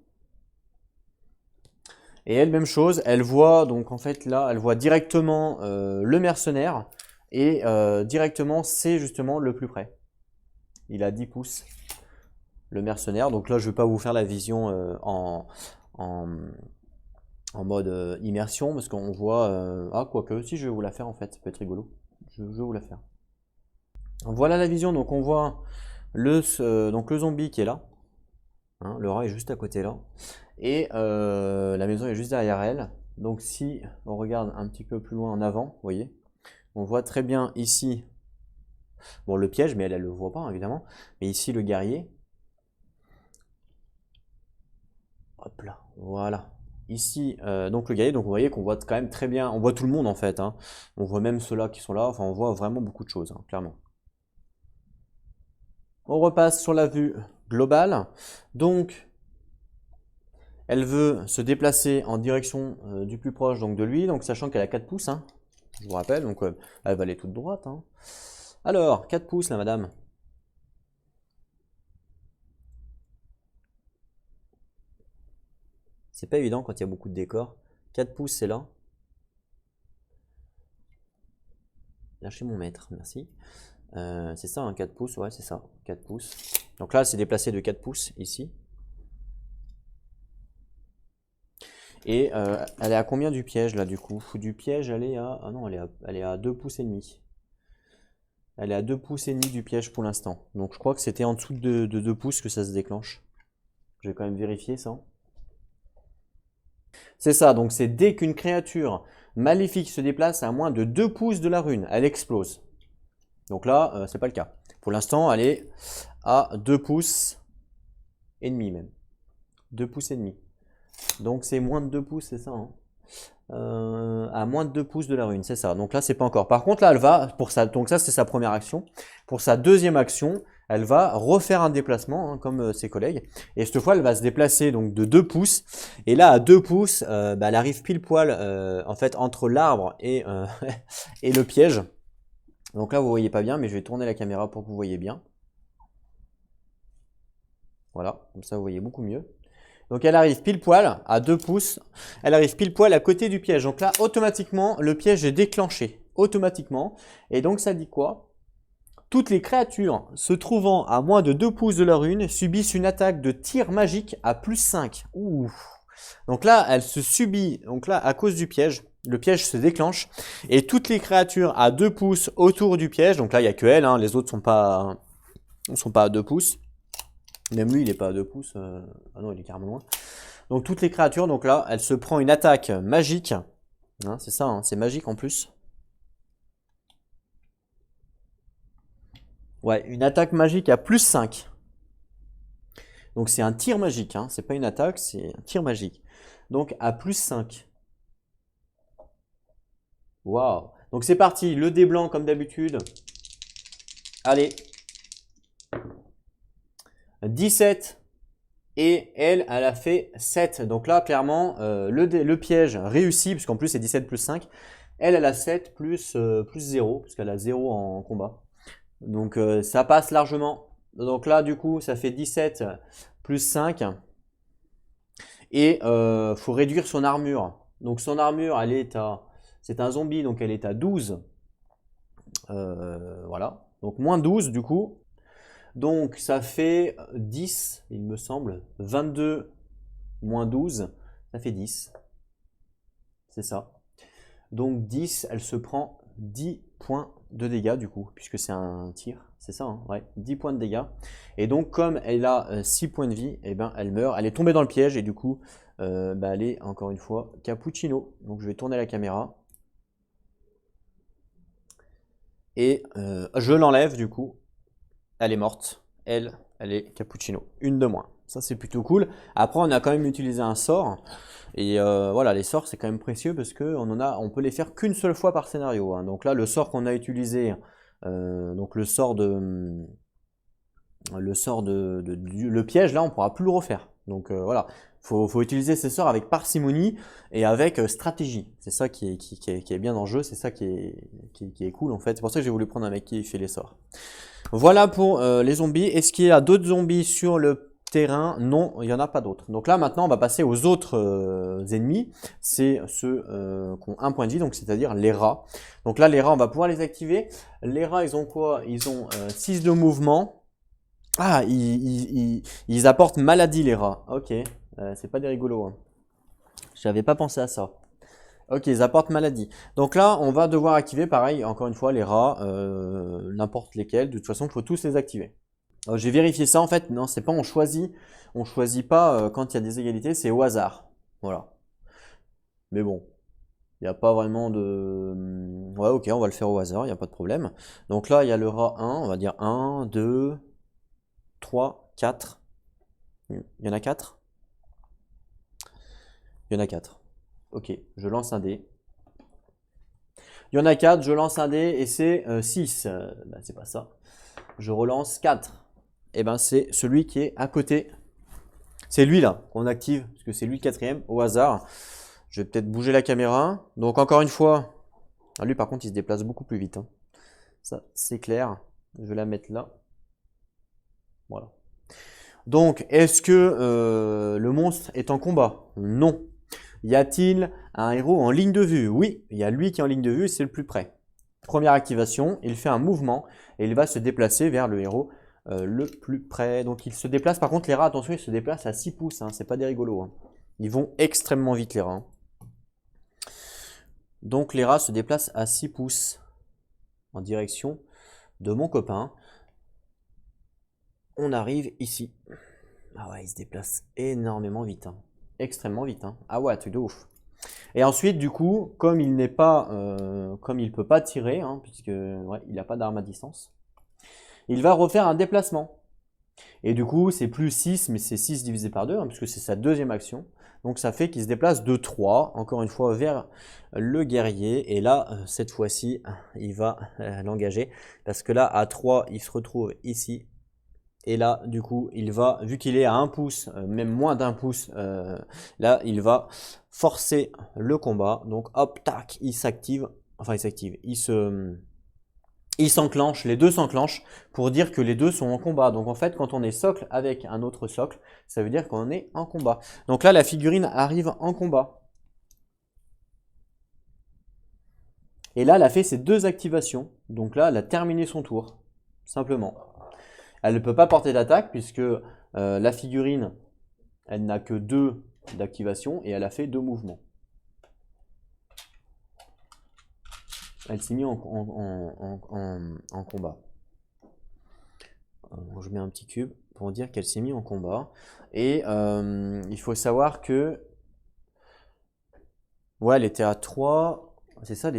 Et elle, même chose, elle voit, donc en fait là, elle voit directement le mercenaire, et directement, c'est justement le plus près. Il a 10 pouces, le mercenaire. Donc là, je ne vais pas vous faire la vision en mode immersion, parce qu'on voit... ah, quoique, si je vais vous la faire en fait, ça peut être rigolo. Je vais vous la faire. Voilà la vision, donc on voit donc le zombie qui est là. Hein, le rat est juste à côté là. Et la maison est juste derrière elle. Donc si on regarde un petit peu plus loin en avant, vous voyez, on voit très bien ici, bon le piège, mais elle ne le voit pas évidemment. Mais ici le guerrier. Hop là, voilà. Ici, donc le guerrier, donc vous voyez qu'on voit quand même très bien, on voit tout le monde en fait. Hein. On voit même ceux-là qui sont là, enfin on voit vraiment beaucoup de choses, hein, clairement. On repasse sur la vue globale. Donc, elle veut se déplacer en direction du plus proche donc de lui, donc sachant qu'elle a 4 pouces, hein, je vous rappelle, donc elle va aller toute droite. Hein. Alors, 4 pouces là, madame. C'est pas évident quand il y a beaucoup de décors. 4 pouces, c'est là. Lâchez mon mètre, merci. C'est ça, hein, 4 pouces, ouais, c'est ça, 4 pouces. Donc là, elle s'est déplacée de 4 pouces, ici. Et elle est à combien du piège, là, du coup? Du piège, elle est à... Ah non, elle est à 2 pouces et demi. Elle est à 2 pouces et demi du piège pour l'instant. Donc je crois que c'était en dessous de 2 pouces que ça se déclenche. Je vais quand même vérifier ça. C'est ça, donc c'est dès qu'une créature maléfique se déplace à moins de 2 pouces de la rune, elle explose. Donc là, c'est pas le cas. Pour l'instant, elle est à 2 pouces et demi même. 2 pouces et demi. Donc c'est moins de 2 pouces, c'est ça, hein, à moins de 2 pouces de la rune, c'est ça. Donc là, c'est pas encore. Par contre, là, elle va, pour ça, donc ça, c'est sa première action. Pour sa deuxième action, elle va refaire un déplacement, hein, comme ses collègues. Et cette fois, elle va se déplacer donc de 2 pouces. Et là, à 2 pouces, elle arrive pile poil, en fait, entre l'arbre et, et le piège. Donc là, vous voyez pas bien, mais je vais tourner la caméra pour que vous voyez bien. Voilà, comme ça, vous voyez beaucoup mieux. Donc elle arrive pile poil à 2 pouces, elle arrive pile poil à côté du piège. Donc là, automatiquement, le piège est déclenché, automatiquement. Et donc ça dit quoi? Toutes les créatures se trouvant à moins de 2 pouces de leur rune subissent une attaque de tir magique à plus 5. Ouh. Donc là, elle se subit, donc là, à cause du piège, le piège se déclenche. Et toutes les créatures à 2 pouces autour du piège, donc là, il n'y a que elle, hein, les autres ne sont pas à 2 pouces. Même lui, il n'est pas à 2 pouces. Ah non, il est carrément loin. Donc toutes les créatures, donc là, elle se prend une attaque magique. Hein, c'est ça, hein, c'est magique en plus. Ouais, une attaque magique à plus 5. Donc c'est un tir magique, hein, c'est pas une attaque, c'est un tir magique. Donc à plus 5. Waouh. Donc c'est parti, le dé blanc comme d'habitude. Allez. 17. Et elle a fait 7. Donc là, clairement, le piège réussit, puisqu'en plus c'est 17 plus 5. Elle a 7 plus 0, puisqu'elle a 0 en combat. Donc ça passe largement. Donc là, du coup, ça fait 17 plus 5. Et faut réduire son armure. Donc son armure, elle est à... C'est un zombie, donc elle est à 12. Voilà. Donc moins 12, du coup. Donc ça fait 10, il me semble. 22 moins 12, ça fait 10. C'est ça. Donc 10, elle se prend 10 points de dégâts du coup, puisque c'est un tir. C'est ça, hein, ouais, 10 points de dégâts. Et donc comme elle a 6 points de vie, eh ben, elle meurt. Elle est tombée dans le piège et du coup, elle est encore une fois cappuccino. Donc je vais tourner la caméra. Et je l'enlève du coup. Elle est morte. Elle est cappuccino. Une de moins. Ça, c'est plutôt cool. Après, on a quand même utilisé un sort. Et voilà, les sorts, c'est quand même précieux parce on peut les faire qu'une seule fois par scénario. Hein. Donc là, le sort qu'on a utilisé, donc le piège, là, on ne pourra plus le refaire. Donc voilà, faut utiliser ces sorts avec parcimonie et avec stratégie. C'est ça qui est bien dans le jeu, c'est ça qui est cool en fait. C'est pour ça que j'ai voulu prendre un mec qui fait les sorts. Voilà pour les zombies. Est-ce qu'il y a d'autres zombies sur le terrain, non, il n'y en a pas d'autres. Donc là, maintenant, on va passer aux autres ennemis. C'est ceux qui ont un point de vie, donc c'est-à-dire les rats. Donc là, les rats, on va pouvoir les activer. Les rats, ils ont quoi? Ils ont 6 de mouvement. Ah, ils apportent maladie, les rats. Ok, c'est pas des rigolos. Hein. J'avais pas pensé à ça. Ok, ils apportent maladie. Donc là, on va devoir activer, pareil, encore une fois, les rats, n'importe lesquels. De toute façon, il faut tous les activer. J'ai vérifié ça, en fait, non, c'est pas on choisit pas quand il y a des égalités, c'est au hasard. Voilà. Mais bon, il n'y a pas vraiment de... Ouais, ok, on va le faire au hasard, il n'y a pas de problème. Donc là, il y a le rat 1, on va dire 1, 2, 3, 4. Il y en a 4? Il y en a 4. Ok, je lance un dé. Il y en a 4, je lance un dé et c'est 6. Bah, c'est pas ça. Je relance 4. Et ben c'est celui qui est à côté. C'est lui là qu'on active, parce que c'est lui le quatrième, au hasard. Je vais peut-être bouger la caméra. Donc encore une fois, lui par contre il se déplace beaucoup plus vite. Hein. Ça c'est clair. Je vais la mettre là. Voilà. Donc est-ce que le monstre est en combat? Non. Y a-t-il un héros en ligne de vue? Oui, il y a lui qui est en ligne de vue, c'est le plus près. Première activation, il fait un mouvement et il va se déplacer vers le héros le plus près. Donc il se déplace, par contre les rats, attention, ils se déplacent à 6 pouces, hein, c'est pas des rigolos. Hein. Ils vont extrêmement vite les rats. Hein. Donc les rats se déplacent à 6 pouces en direction de mon copain. On arrive ici. Ah ouais, il se déplace énormément vite. Hein. Extrêmement vite. Hein. Ah ouais, truc de ouf. Et ensuite, du coup, comme il n'est pas, comme il peut pas tirer, hein, puisque ouais, il n'a pas d'arme à distance, il va refaire un déplacement. Et du coup, c'est plus 6, mais c'est 6 divisé par 2, hein, puisque c'est sa deuxième action. Donc ça fait qu'il se déplace de 3, encore une fois, vers le guerrier. Et là, cette fois-ci, il va l'engager. Parce que là, à 3, il se retrouve ici. Et là, du coup, il va, vu qu'il est à 1 pouce, même moins d'1 pouce, là, il va forcer le combat. Donc, hop, tac, il s'active. Enfin, il s'active. Il s'enclenche, les deux s'enclenchent pour dire que les deux sont en combat. Donc, en fait, quand on est socle avec un autre socle, ça veut dire qu'on est en combat. Donc là, la figurine arrive en combat. Et là, elle a fait ses deux activations. Donc là, elle a terminé son tour, simplement. Elle ne peut pas porter d'attaque puisque la figurine, elle n'a que 2 d'activation et elle a fait 2 mouvements. Elle s'est mise en combat. Je mets un petit cube pour dire qu'elle s'est mise en combat. Et il faut savoir que... Ouais, elle était à 3. C'est ça, elle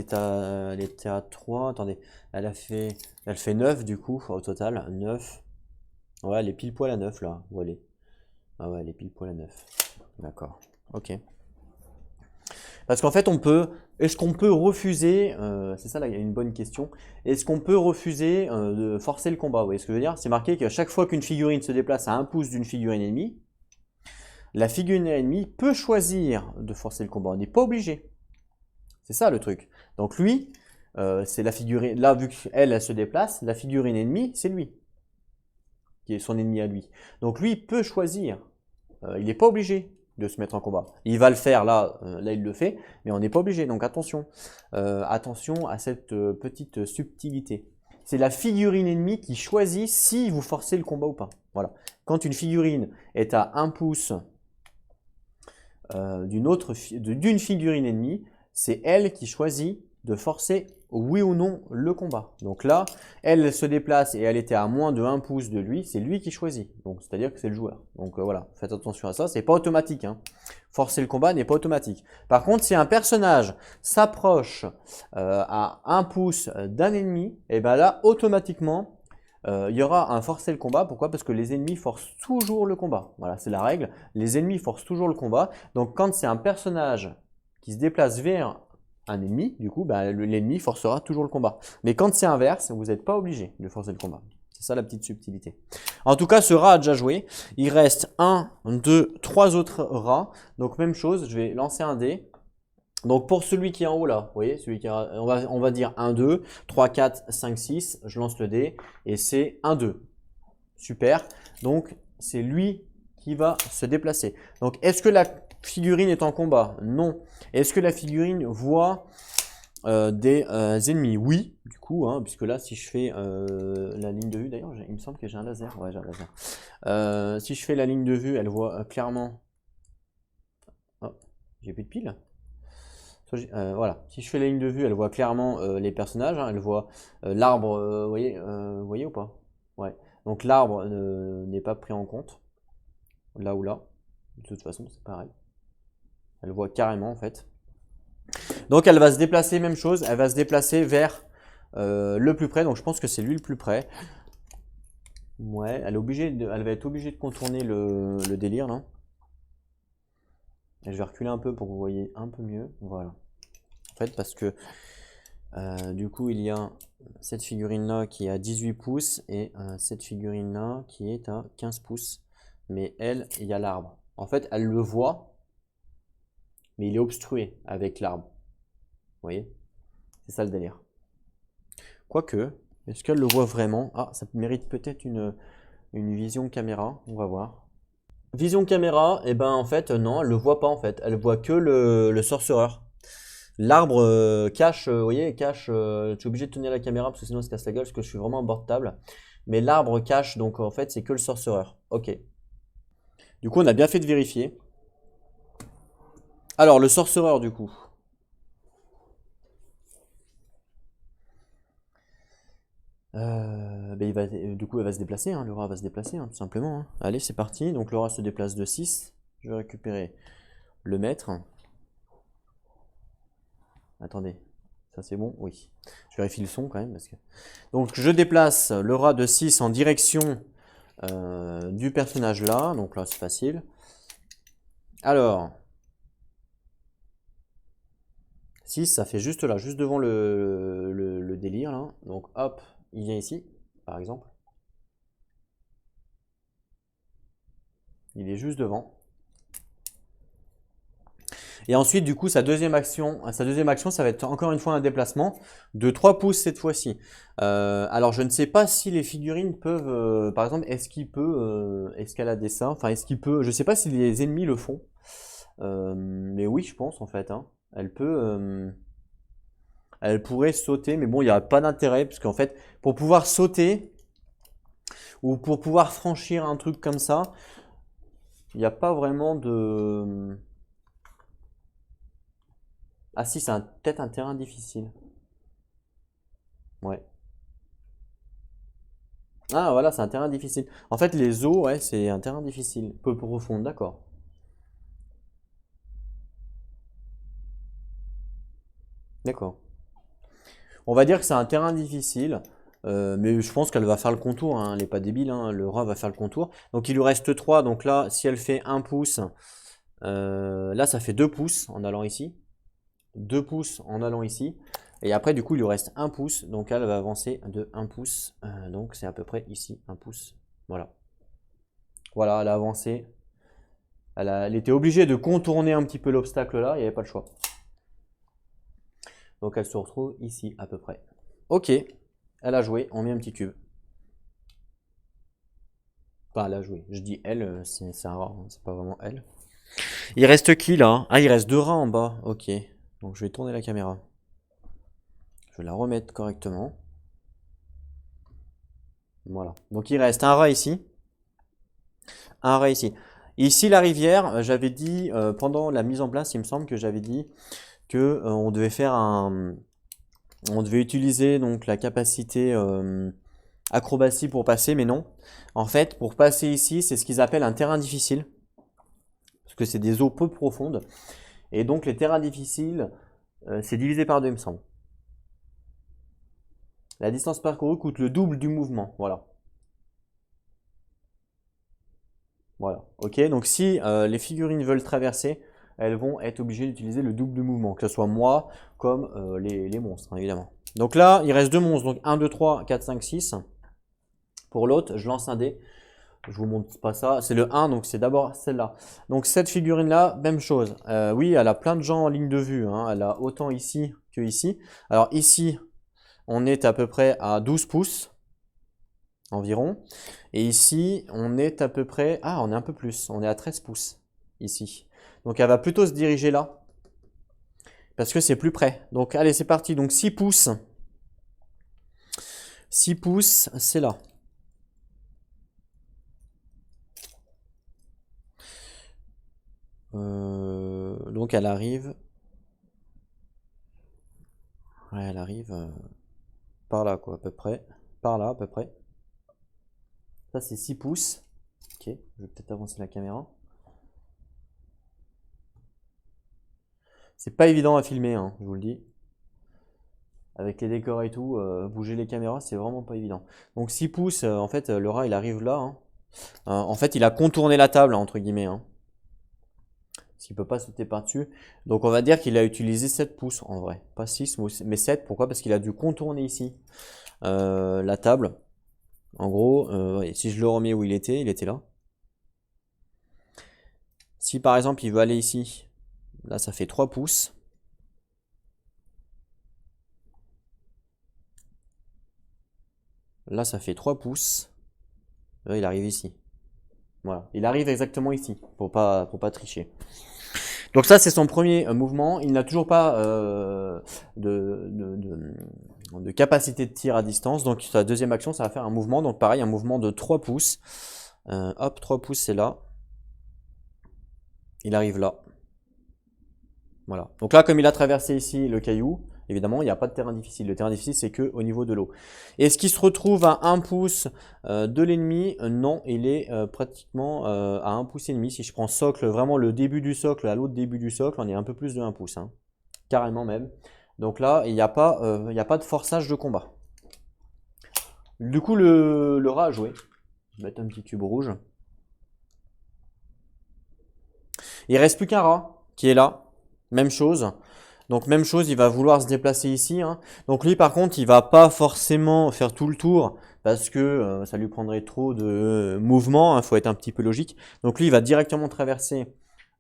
était à 3. Attendez, elle fait 9 du coup au total. 9. Ouais, elle est pile poil à 9 là. Où elle est? Ah ouais, elle est pile poil à 9. D'accord. Ok. Parce qu'en fait, est-ce qu'on peut refuser, c'est ça là, il y a une bonne question, est-ce qu'on peut refuser de forcer le combat? Vous voyez ce que je veux dire? C'est marqué qu'à chaque fois qu'une figurine se déplace à 1 pouce d'une figurine ennemie, la figurine ennemie peut choisir de forcer le combat. On n'est pas obligé. C'est ça le truc. Donc lui, c'est la figurine, là vu qu'elle, elle se déplace, la figurine ennemie, c'est lui. Qui est son ennemi à lui. Donc lui peut choisir. Il n'est pas obligé de se mettre en combat. Il va le faire là, là il le fait, mais on n'est pas obligé. Donc attention, attention à cette petite subtilité. C'est la figurine ennemie qui choisit si vous forcez le combat ou pas. Voilà. Quand une figurine est à 1 pouce d'une figurine ennemie, c'est elle qui choisit de forcer oui ou non le combat. Donc là, elle se déplace et elle était à moins de 1 pouce de lui, c'est lui qui choisit. Donc c'est-à-dire que c'est le joueur. Donc voilà, faites attention à ça, c'est pas automatique. Hein. Forcer le combat n'est pas automatique. Par contre, si un personnage s'approche à 1 pouce d'un ennemi, et bien là, automatiquement, il y aura un forcer le combat. Pourquoi? Parce que les ennemis forcent toujours le combat. Voilà, c'est la règle. Les ennemis forcent toujours le combat. Donc quand c'est un personnage qui se déplace vers un ennemi, du coup, bah, l'ennemi forcera toujours le combat. Mais quand c'est inverse, vous n'êtes pas obligé de forcer le combat. C'est ça la petite subtilité. En tout cas, ce rat a déjà joué. Il reste 1, 2, 3 autres rats. Donc même chose, je vais lancer un dé. Donc pour celui qui est en haut là, vous voyez, celui qui a, on va dire 1, 2, 3, 4, 5, 6. Je lance le dé et c'est 1, 2. Super. Donc c'est lui qui va se déplacer. Donc, est-ce que la figurine est en combat? Non. Est-ce que la figurine voit des ennemis? Oui, du coup, hein, puisque là, si je fais la ligne de vue, d'ailleurs, il me semble que j'ai un laser. Ouais, j'ai un laser. Si je fais la ligne de vue, elle voit clairement... Oh, j'ai plus de pile. Voilà, si je fais la ligne de vue, elle voit clairement les personnages, hein, elle voit l'arbre, vous voyez ou pas? Ouais. Donc l'arbre n'est pas pris en compte, là ou là. De toute façon, c'est pareil. Elle voit carrément en fait. Donc elle va se déplacer, même chose, elle va se déplacer vers le plus près. Donc je pense que c'est lui le plus près. Ouais, elle va être obligée de contourner le délire là. Et je vais reculer un peu pour que vous voyez un peu mieux. Voilà. En fait, parce que du coup, il y a cette figurine-là qui est à 18 pouces et cette figurine-là qui est à 15 pouces. Mais elle, il y a l'arbre. En fait, elle le voit, mais il est obstrué avec l'arbre. Vous voyez? C'est ça le délire. Quoique, est-ce qu'elle le voit vraiment? Ah, ça mérite peut-être une vision caméra. On va voir. Vision caméra, et ben en fait, non, elle le voit pas en fait. Elle voit que le sorcereur. L'arbre cache, vous voyez, cache, je suis obligé de tenir la caméra parce que sinon ça se casse la gueule parce que je suis vraiment en bord de table. Mais l'arbre cache, donc en fait c'est que le sorcereur. Ok. Du coup on a bien fait de vérifier. Alors le sorcereur du coup. Du coup elle va se déplacer, hein, le rat va se déplacer hein, tout simplement. Hein. Allez c'est parti, donc le rat se déplace de 6. Je vais récupérer le maître. Attendez, ça c'est bon? Oui. Je vérifie le son quand même. Parce que... Donc je déplace le rat de 6 en direction du personnage là. Donc là c'est facile. Alors, 6 ça fait juste là, juste devant le délire là. Donc hop, il vient ici, par exemple. Il est juste devant. Et ensuite, du coup, sa deuxième action, ça va être encore une fois un déplacement de 3 pouces cette fois-ci. Alors, je ne sais pas si les figurines peuvent, par exemple, est-ce qu'il peut escalader ça? Enfin, est-ce qu'il peut, je ne sais pas si les ennemis le font. Mais oui, je pense en fait. Hein. Elle pourrait sauter, mais bon, il n'y a pas d'intérêt, parce qu'en fait, pour pouvoir sauter, ou pour pouvoir franchir un truc comme ça, il n'y a pas vraiment de... Ah si, c'est peut-être un terrain difficile. Ouais. Ah voilà, c'est un terrain difficile. En fait, les eaux, ouais, c'est un terrain difficile. Peu profond, d'accord. D'accord. On va dire que c'est un terrain difficile, mais je pense qu'elle va faire le contour, hein. Elle n'est pas débile, hein. Le rat va faire le contour. Donc il lui reste 3, donc là, si elle fait 1 pouce, là ça fait 2 pouces en allant ici. 2 pouces en allant ici. Et après, du coup, il lui reste 1 pouce. Donc, elle va avancer de 1 pouce. Donc, c'est à peu près ici, 1 pouce. Voilà. Voilà, elle a avancé. Elle était obligée de contourner un petit peu l'obstacle là. Il n'y avait pas le choix. Donc, elle se retrouve ici, à peu près. Ok. Elle a joué. On met un petit cube. Enfin, elle a joué. Je dis elle, c'est un rat. C'est pas vraiment elle. Il reste qui là? Ah, il reste 2 rats en bas. Ok. Donc, je vais tourner la caméra. Je vais la remettre correctement. Voilà. Donc il reste un rat ici. Un rat ici. Ici la rivière, j'avais dit pendant la mise en place, il me semble que j'avais dit que on devait faire on devait utiliser donc la capacité acrobatie pour passer, mais non. En fait, pour passer ici, c'est ce qu'ils appellent un terrain difficile, parce que c'est des eaux peu profondes, et donc les terrains difficiles, c'est divisé par 2, il me semble. La distance parcourue coûte le double du mouvement, voilà. Voilà, ok. Donc si les figurines veulent traverser, elles vont être obligées d'utiliser le double de mouvement, que ce soit moi comme les monstres, hein, évidemment. Donc là, il reste 2 monstres, donc 1, 2, 3, 4, 5, 6. Pour l'autre, je lance un dé. Je vous montre pas ça, c'est le 1, donc c'est d'abord celle-là. Donc cette figurine-là, même chose. Oui, elle a plein de gens en ligne de vue, hein. Elle a autant ici que ici. Alors ici, on est à peu près à 12 pouces. environ. Et ici, on est à peu près... Ah, on est un peu plus. On est à 13 pouces, ici. Donc, elle va plutôt se diriger là. Parce que c'est plus près. Donc, allez, c'est parti. Donc, 6 pouces. 6 pouces, c'est là. Donc, elle arrive... Ouais, elle arrive par là, quoi, à peu près. Par là, à peu près. Ça, c'est 6 pouces. Ok, je vais peut-être avancer la caméra. C'est pas évident à filmer, hein, je vous le dis. Avec les décors et tout, bouger les caméras, c'est vraiment pas évident. Donc 6 pouces, en fait, le rat, il arrive là. Hein. En fait, il a contourné la table, entre guillemets. Hein. Parce qu'il peut pas sauter par-dessus. Donc on va dire qu'il a utilisé 7 pouces, en vrai. Pas 6, mais 7. Pourquoi? Parce qu'il a dû contourner ici la table. En gros, ouais, si je le remets où il était là. Si par exemple, il veut aller ici, là, ça fait 3 pouces. Là, ça fait 3 pouces. Là, il arrive ici. Voilà. Il arrive exactement ici, pour pas tricher. Donc ça, c'est son premier mouvement. Il n'a toujours pas de capacité de tir à distance. Donc sa deuxième action, ça va faire un mouvement. Donc pareil, un mouvement de 3 pouces. Hop, 3 pouces, c'est là. Il arrive là. Voilà. Donc là, comme il a traversé ici le caillou, évidemment, il n'y a pas de terrain difficile. Le terrain difficile, c'est que au niveau de l'eau. Est-ce qu'il se retrouve à 1 pouce de l'ennemi? Non, il est pratiquement à 1 pouce et demi. Si je prends socle, vraiment le début du socle à l'autre début du socle, on est un peu plus de 1 pouce. Hein. Carrément même. Donc là, il n'y a pas de forçage de combat. Du coup, le rat a joué. Je vais mettre un petit cube rouge. Il reste plus qu'un rat qui est là. Même chose. Donc même chose, il va vouloir se déplacer ici. Hein. Donc lui par contre, il va pas forcément faire tout le tour parce que ça lui prendrait trop de mouvement. Il faut être un petit peu logique. Donc lui, il va directement traverser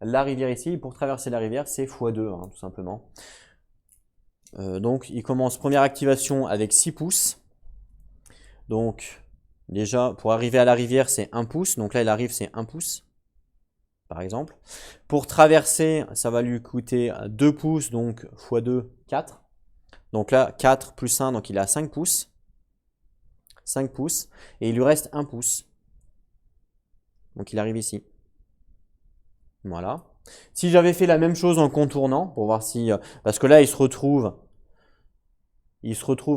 la rivière ici. Pour traverser la rivière, c'est x2 hein, tout simplement. Donc il commence première activation avec 6 pouces. Donc déjà, pour arriver à la rivière, c'est 1 pouce. Donc là, il arrive, c'est 1 pouce. Par exemple. Pour traverser, ça va lui coûter 2 pouces, donc x2, 4. Donc là, 4 plus 1, donc il a 5 pouces. 5 pouces. Et il lui reste 1 pouce. Donc il arrive ici. Voilà. Si j'avais fait la même chose en contournant, pour voir si... parce que là, il se retrouve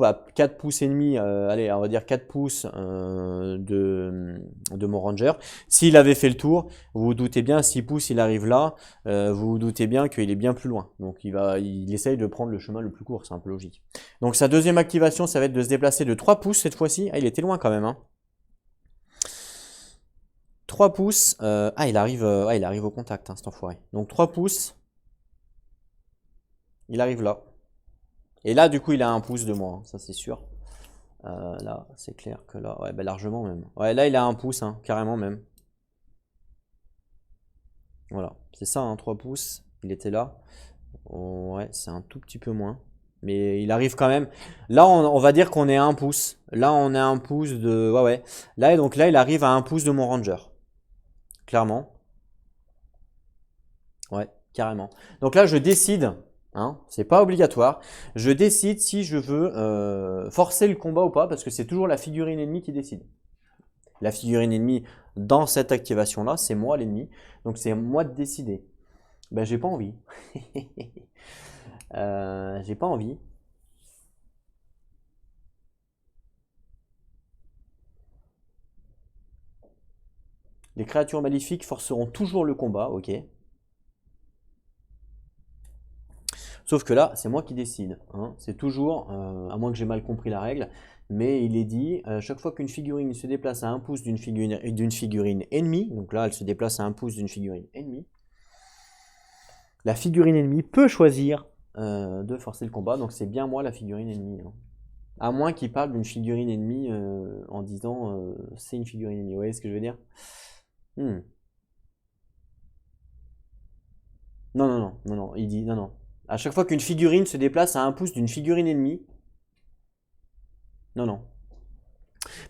à 4 pouces et demi, allez, on va dire 4 pouces de mon ranger. S'il avait fait le tour, vous vous doutez bien, 6 pouces, il arrive là, vous vous doutez bien qu'il est bien plus loin. Donc il essaye de prendre le chemin le plus court, c'est un peu logique. Donc sa deuxième activation, ça va être de se déplacer de 3 pouces cette fois-ci. Ah, il était loin quand même. Hein. 3 pouces, il arrive au contact, hein, cet enfoiré. Donc 3 pouces, il arrive là. Et là, du coup, il a 1 pouce de moi, hein, ça c'est sûr. Là, c'est clair que là, ouais, bah largement même. Ouais, là, il a 1 pouce, hein, carrément même. Voilà, c'est ça, hein, 3 pouces. Il était là. Oh, ouais, c'est un tout petit peu moins. Mais il arrive quand même. Là, on va dire qu'on est à 1 pouce. Là, on est à 1 pouce de... Ouais, ouais. Là, donc là, il arrive à 1 pouce de mon ranger. Clairement. Ouais, carrément. Donc là, je décide... Hein, c'est pas obligatoire. Je décide si je veux forcer le combat ou pas, parce que c'est toujours la figurine ennemie qui décide. La figurine ennemie dans cette activation là, c'est moi l'ennemi, donc c'est moi de décider. Ben j'ai pas envie. J'ai pas envie. Les créatures maléfiques forceront toujours le combat, ok. Sauf que là, c'est moi qui décide. Hein. C'est toujours, à moins que j'ai mal compris la règle, mais il est dit, chaque fois qu'une figurine se déplace à 1 pouce d'une figurine ennemie, donc là elle se déplace à 1 pouce d'une figurine ennemie, la figurine ennemie peut choisir de forcer le combat, donc c'est bien moi la figurine ennemie. Hein. À moins qu'il parle d'une figurine ennemie en disant c'est une figurine ennemie, vous voyez ce que je veux dire? Non, non, non, non, non, il dit non, non. À chaque fois qu'une figurine se déplace à 1 pouce d'une figurine ennemie, non, non.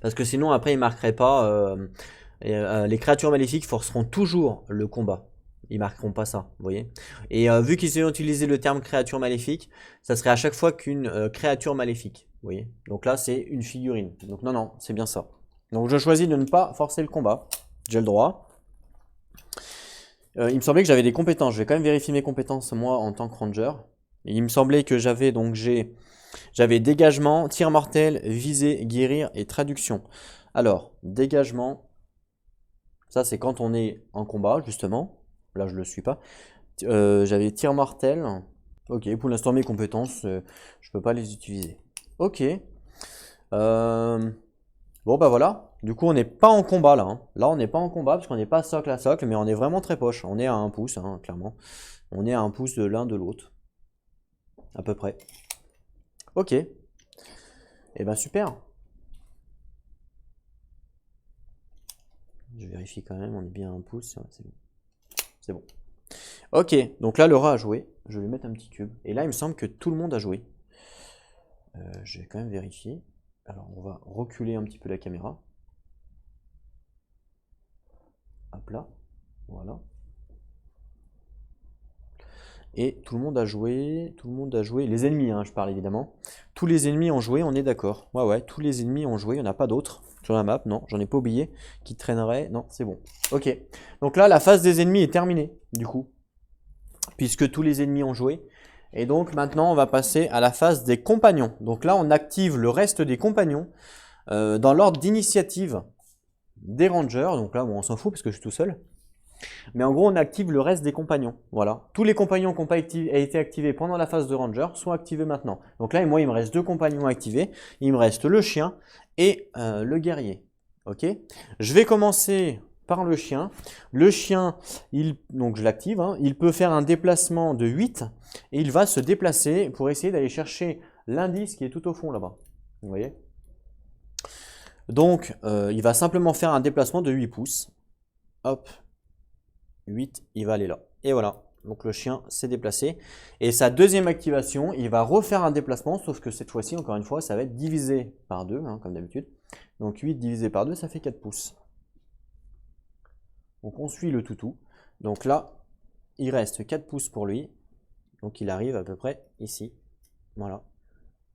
Parce que sinon, après, il marquerait pas. Les créatures maléfiques forceront toujours le combat. Ils marqueront pas ça, vous voyez. Et vu qu'ils ont utilisé le terme créature maléfique, ça serait à chaque fois qu'une créature maléfique, vous voyez. Donc là, c'est une figurine. Donc non, non, c'est bien ça. Donc je choisis de ne pas forcer le combat. J'ai le droit. Il me semblait que j'avais des compétences. Je vais quand même vérifier mes compétences, moi, en tant que ranger. Et il me semblait que j'avais j'avais dégagement, tir mortel, visée, guérir et traduction. Alors, dégagement, ça c'est quand on est en combat, justement. Là, je le suis pas. J'avais tir mortel. Ok, pour l'instant, mes compétences, je peux pas les utiliser. Ok. Bon, bah voilà. Du coup, on n'est pas en combat là, hein. Là, on n'est pas en combat parce qu'on n'est pas socle à socle, mais on est vraiment très poche. On est à 1 pouce, hein, clairement. On est à 1 pouce de l'un de l'autre. À peu près. Ok. Et ben super. Je vérifie quand même, on est bien à 1 pouce. Ouais, c'est bon. C'est bon. Ok, donc là, le rat a joué. Je vais lui mettre un petit cube. Et là, il me semble que tout le monde a joué. Je vais quand même vérifier. Alors, on va reculer un petit peu la caméra. Hop là. Voilà. Et tout le monde a joué. Tout le monde a joué. Les ennemis, hein, je parle évidemment. Tous les ennemis ont joué, on est d'accord. Ouais, ouais, tous les ennemis ont joué. Il n'y en a pas d'autres sur la map. Non, j'en ai pas oublié. Qui traînerait. Non, c'est bon. Ok. Donc là, la phase des ennemis est terminée, du coup. Puisque tous les ennemis ont joué. Et donc maintenant, on va passer à la phase des compagnons. Donc là, on active le reste des compagnons dans l'ordre d'initiative des rangers. Donc là, bon, on s'en fout parce que je suis tout seul. Mais en gros, on active le reste des compagnons. Voilà. Tous les compagnons qui n'ont pas été activés pendant la phase de ranger sont activés maintenant. Donc là, moi, il me reste 2 compagnons activés. Il me reste le chien et le guerrier. Ok. Je vais commencer par le chien. Le chien, donc je l'active, hein, il peut faire un déplacement de 8 et il va se déplacer pour essayer d'aller chercher l'indice qui est tout au fond là-bas. Vous voyez? Donc, il va simplement faire un déplacement de 8 pouces. Hop, 8, il va aller là. Et voilà, donc le chien s'est déplacé. Et sa deuxième activation, il va refaire un déplacement, sauf que cette fois-ci, encore une fois, ça va être divisé par 2, hein, comme d'habitude. Donc 8 divisé par 2, ça fait 4 pouces. Donc on suit le toutou. Donc là, il reste 4 pouces pour lui. Donc il arrive à peu près ici. Voilà.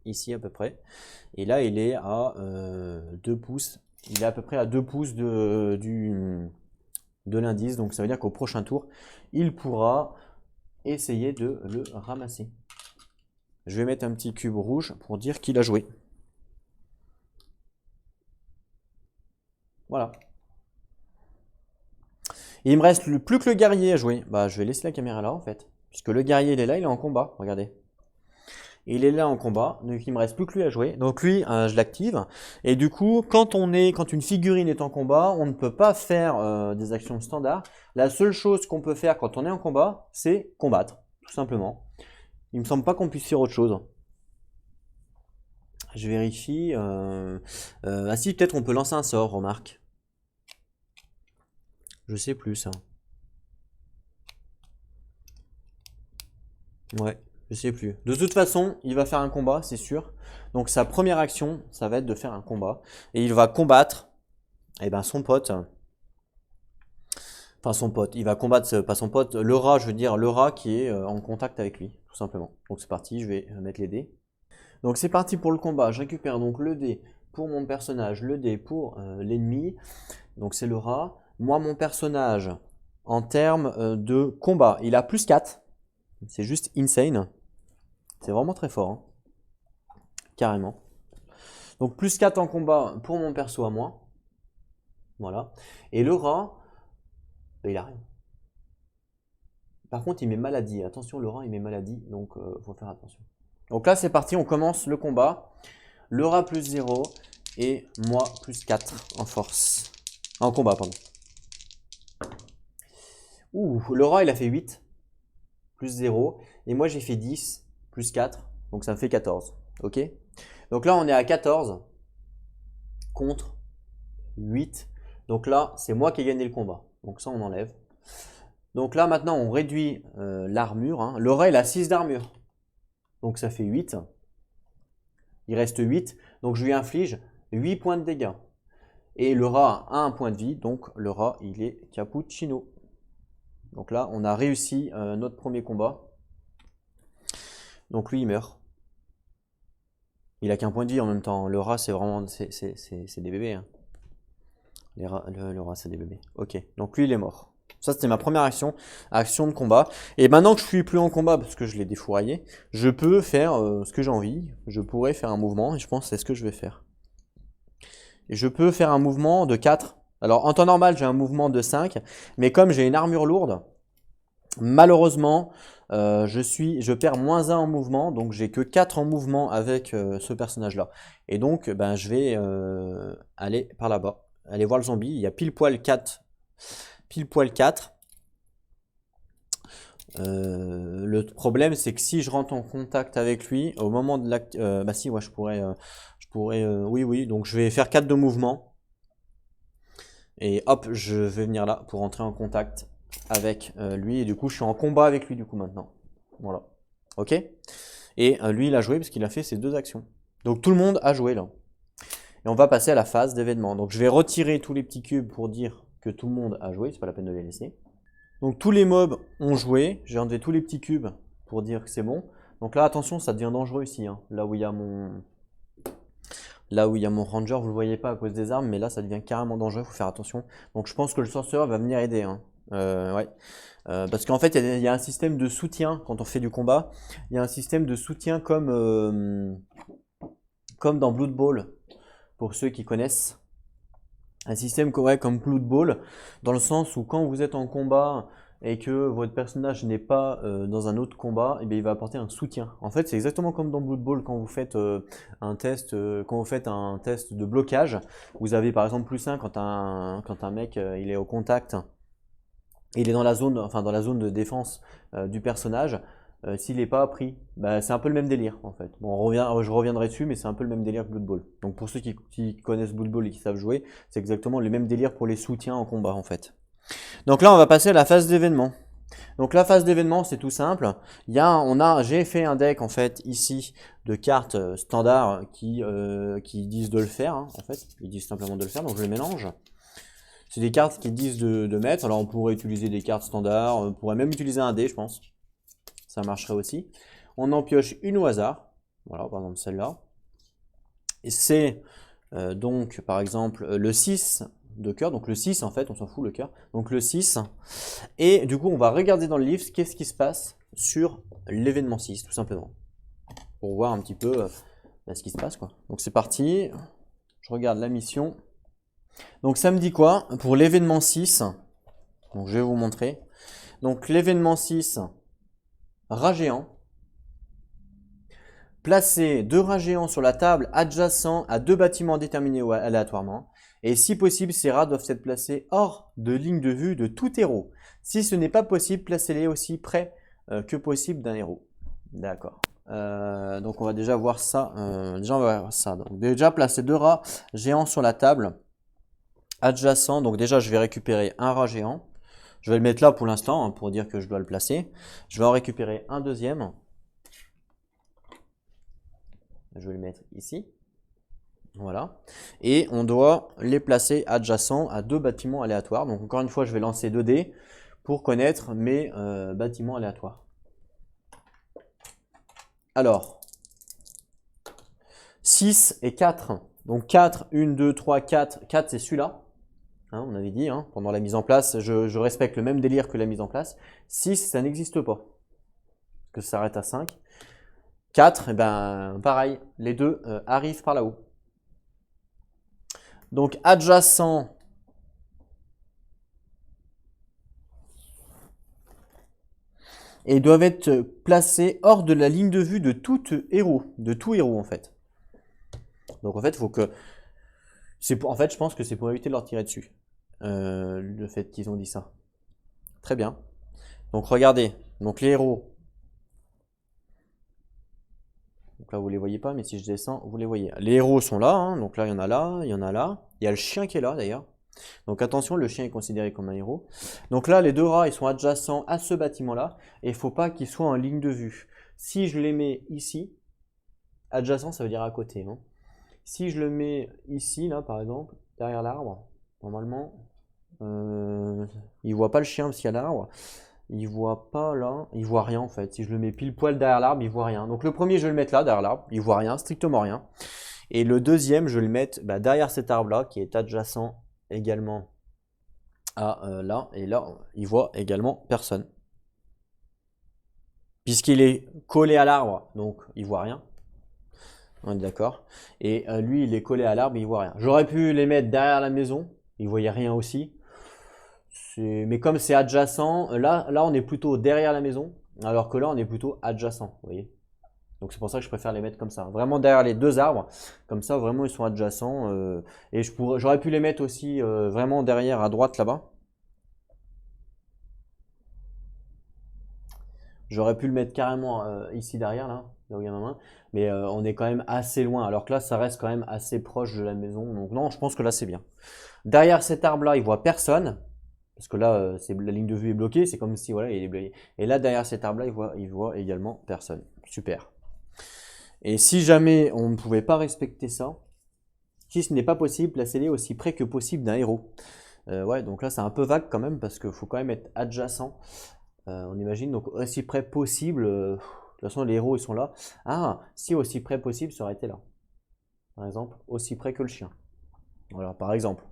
Ici à peu près. Et là, il est à 2 pouces. Il est à peu près à 2 pouces de l'indice. Donc ça veut dire qu'au prochain tour, il pourra essayer de le ramasser. Je vais mettre un petit cube rouge pour dire qu'il a joué. Voilà. Et il me reste plus que le guerrier à jouer. Bah, je vais laisser la caméra là en fait. Puisque le guerrier il est là, il est en combat. Regardez. Il est là en combat, donc il me reste plus que lui à jouer. Donc lui, je l'active. Et du coup, quand une figurine est en combat, on ne peut pas faire des actions standards. La seule chose qu'on peut faire quand on est en combat, c'est combattre, tout simplement. Il me semble pas qu'on puisse faire autre chose. Je vérifie. Ah si, peut-être on peut lancer un sort, remarque. Je sais plus ça. Ouais, je sais plus. De toute façon, il va faire un combat, c'est sûr. Donc sa première action, ça va être de faire un combat. Et il va combattre son pote. Enfin son pote. Il va combattre, pas son pote, le rat, je veux dire le rat qui est en contact avec lui, tout simplement. Donc c'est parti, je vais mettre les dés. Donc c'est parti pour le combat. Je récupère donc le dé pour mon personnage, le dé pour l'ennemi. Donc c'est le rat. Moi, mon personnage, en termes de combat, il a plus 4. C'est juste insane. C'est vraiment très fort. Hein. Carrément. Donc plus 4 en combat pour mon perso à moi. Voilà. Et le rat, il a rien. Par contre, il met maladie. Attention, le rat, il met maladie. Donc, faut faire attention. Donc là, c'est parti. On commence le combat. Le rat plus 0. Et moi plus 4 en force. En combat, pardon. Ouh, le rat, il a fait 8. Plus 0. Et moi, j'ai fait 10. Plus 4. Donc, ça me fait 14. Ok. Donc là, on est à 14. Contre 8. Donc là, c'est moi qui ai gagné le combat. Donc ça, on enlève. Donc là, maintenant, on réduit l'armure. Hein. Le rat, il a 6 d'armure. Donc ça fait 8. Il reste 8. Donc je lui inflige 8 points de dégâts. Et le rat a un point de vie, donc le rat, il est cappuccino. Donc là, on a réussi notre premier combat. Donc lui, il meurt. Il a qu'un point de vie en même temps. Le rat, c'est vraiment... C'est des bébés. Hein. Le rat, c'est des bébés. Ok, donc lui, il est mort. Ça, c'était ma première action de combat. Et maintenant que je suis plus en combat, parce que je l'ai défouraillé, je peux faire ce que j'ai envie. Je pourrais faire un mouvement, et je pense que c'est ce que je vais faire. Et je peux faire un mouvement de 4. Alors, en temps normal, j'ai un mouvement de 5. Mais comme j'ai une armure lourde, malheureusement, je perds -1 en mouvement. Donc, j'ai que 4 en mouvement avec ce personnage-là. Et donc, ben, je vais aller par là-bas. Aller voir le zombie. Il y a pile poil 4. Pile poil 4. Le problème, c'est que si je rentre en contact avec lui, au moment de l'acte... bah si, ouais, je pourrais... oui, donc je vais faire 4 de mouvement. Et hop, je vais venir là pour entrer en contact avec lui. Et du coup, je suis en combat avec lui du coup maintenant. Voilà. Ok. Et lui, il a joué parce qu'il a fait ses 2 actions. Donc tout le monde a joué là. Et on va passer à la phase d'événement. Donc je vais retirer tous les petits cubes pour dire que tout le monde a joué. C'est pas la peine de les laisser. Donc tous les mobs ont joué. J'ai enlevé tous les petits cubes pour dire que c'est bon. Donc là, attention, ça devient dangereux ici. Hein. Là où il y a mon ranger, vous le voyez pas à cause des armes, mais là ça devient carrément dangereux, il faut faire attention. Donc je pense que le sorcereur va venir aider. Hein. Ouais. Parce qu'en fait il y a un système de soutien quand on fait du combat. Il y a un système de soutien comme dans Blood Bowl, pour ceux qui connaissent. Un système comme Blood Bowl, dans le sens où quand vous êtes en combat et que votre personnage n'est pas dans un autre combat, et bien il va apporter un soutien. En fait, c'est exactement comme dans Blood Bowl quand vous faites un test, de blocage. Vous avez par exemple +1 quand un mec il est au contact, il est dans la zone, de défense du personnage. S'il n'est pas pris, bah, c'est un peu le même délire en fait. Bon, je reviendrai dessus, mais c'est un peu le même délire que Blood Bowl. Donc pour ceux qui connaissent Blood Bowl et qui savent jouer, c'est exactement le même délire pour les soutiens en combat en fait. Donc là, on va passer à la phase d'événement. Donc la phase d'événement, c'est tout simple. J'ai fait un deck en fait ici de cartes standards qui disent de le faire. Hein, en fait, ils disent simplement de le faire. Donc je les mélange. C'est des cartes qui disent de mettre. Alors on pourrait utiliser des cartes standards. On pourrait même utiliser un dé, je pense. Ça marcherait aussi. On en pioche une au hasard. Voilà, par exemple celle-là. Et c'est donc par exemple le 6 de cœur. Donc le 6 en fait, on s'en fout le cœur. Donc le 6. Et du coup, on va regarder dans le livre qu'est-ce qui se passe sur l'événement 6, tout simplement. Pour voir un petit peu ce qui se passe, quoi. Donc c'est parti. Je regarde la mission. Donc ça me dit quoi pour l'événement 6? Donc je vais vous montrer. Donc l'événement 6, rat géant. Placer 2 rats géants sur la table adjacent à 2 bâtiments déterminés aléatoirement. Et si possible, ces rats doivent être placés hors de ligne de vue de tout héros. Si ce n'est pas possible, placez-les aussi près que possible d'un héros. D'accord. Donc on va déjà voir ça. Donc déjà placer 2 rats géants sur la table adjacent. Donc déjà je vais récupérer un rat géant. Je vais le mettre là pour l'instant hein, pour dire que je dois le placer. Je vais en récupérer un deuxième. Je vais le mettre ici. Voilà. Et on doit les placer adjacents à 2 bâtiments aléatoires. Donc encore une fois, je vais lancer 2 dés pour connaître mes bâtiments aléatoires. Alors, 6 et 4. Donc 4, 1, 2, 3, 4. 4, c'est celui-là. Hein, on avait dit, hein, pendant la mise en place, je respecte le même délire que la mise en place. 6, ça n'existe pas. Parce que ça s'arrête à 5. 4, et ben pareil, les deux arrivent par là-haut. Donc adjacent et doivent être placés hors de la ligne de vue de tout héros, en fait. Donc en fait, faut que en fait, je pense que c'est pour éviter de leur tirer dessus. Le fait qu'ils ont dit ça. Très bien. Donc regardez, donc les héros. Donc là, vous les voyez pas, mais si je descends, vous les voyez. Les héros sont là, hein, donc là, il y en a là, il y en a là. Il y a le chien qui est là, d'ailleurs. Donc attention, le chien est considéré comme un héros. Donc là, les 2 rats, ils sont adjacents à ce bâtiment-là. Et il ne faut pas qu'ils soient en ligne de vue. Si je les mets ici, adjacent, ça veut dire à côté. Hein. Si je le mets ici, là, par exemple, derrière l'arbre, normalement, il voit pas le chien parce qu'il y a l'arbre. Il voit pas là, il voit rien en fait. Si je le mets pile poil derrière l'arbre, il voit rien. Donc le premier, je vais le mettre là, derrière l'arbre, il voit rien, strictement rien. Et le deuxième, je vais le mettre derrière cet arbre-là, qui est adjacent également à là. Et là, il voit également personne. Puisqu'il est collé à l'arbre, donc il voit rien. On est d'accord. Et lui, il est collé à l'arbre, il voit rien. J'aurais pu les mettre derrière la maison, il voyait rien aussi. Mais comme c'est adjacent, là on est plutôt derrière la maison, alors que là on est plutôt adjacent, vous voyez. Donc c'est pour ça que je préfère les mettre comme ça, vraiment derrière les deux arbres, comme ça vraiment ils sont adjacents. Et j'aurais pu les mettre aussi vraiment derrière à droite là-bas. J'aurais pu le mettre carrément ici derrière là où il y a ma main, mais on est quand même assez loin, alors que là ça reste quand même assez proche de la maison, donc non, je pense que là c'est bien. Derrière cet arbre là, il voit personne. Parce que là, la ligne de vue est bloquée, c'est comme si voilà, il est bloqué. Et là, derrière cet arbre-là, il voit également personne. Super. Et si jamais on ne pouvait pas respecter ça, si ce n'est pas possible, placez-les aussi près que possible d'un héros. Ouais, donc là, c'est un peu vague quand même, parce qu'il faut quand même être adjacent. On imagine, donc aussi près possible. De toute façon, les héros, ils sont là. Ah, si aussi près possible, ça aurait été là. Par exemple, aussi près que le chien. Voilà, par exemple.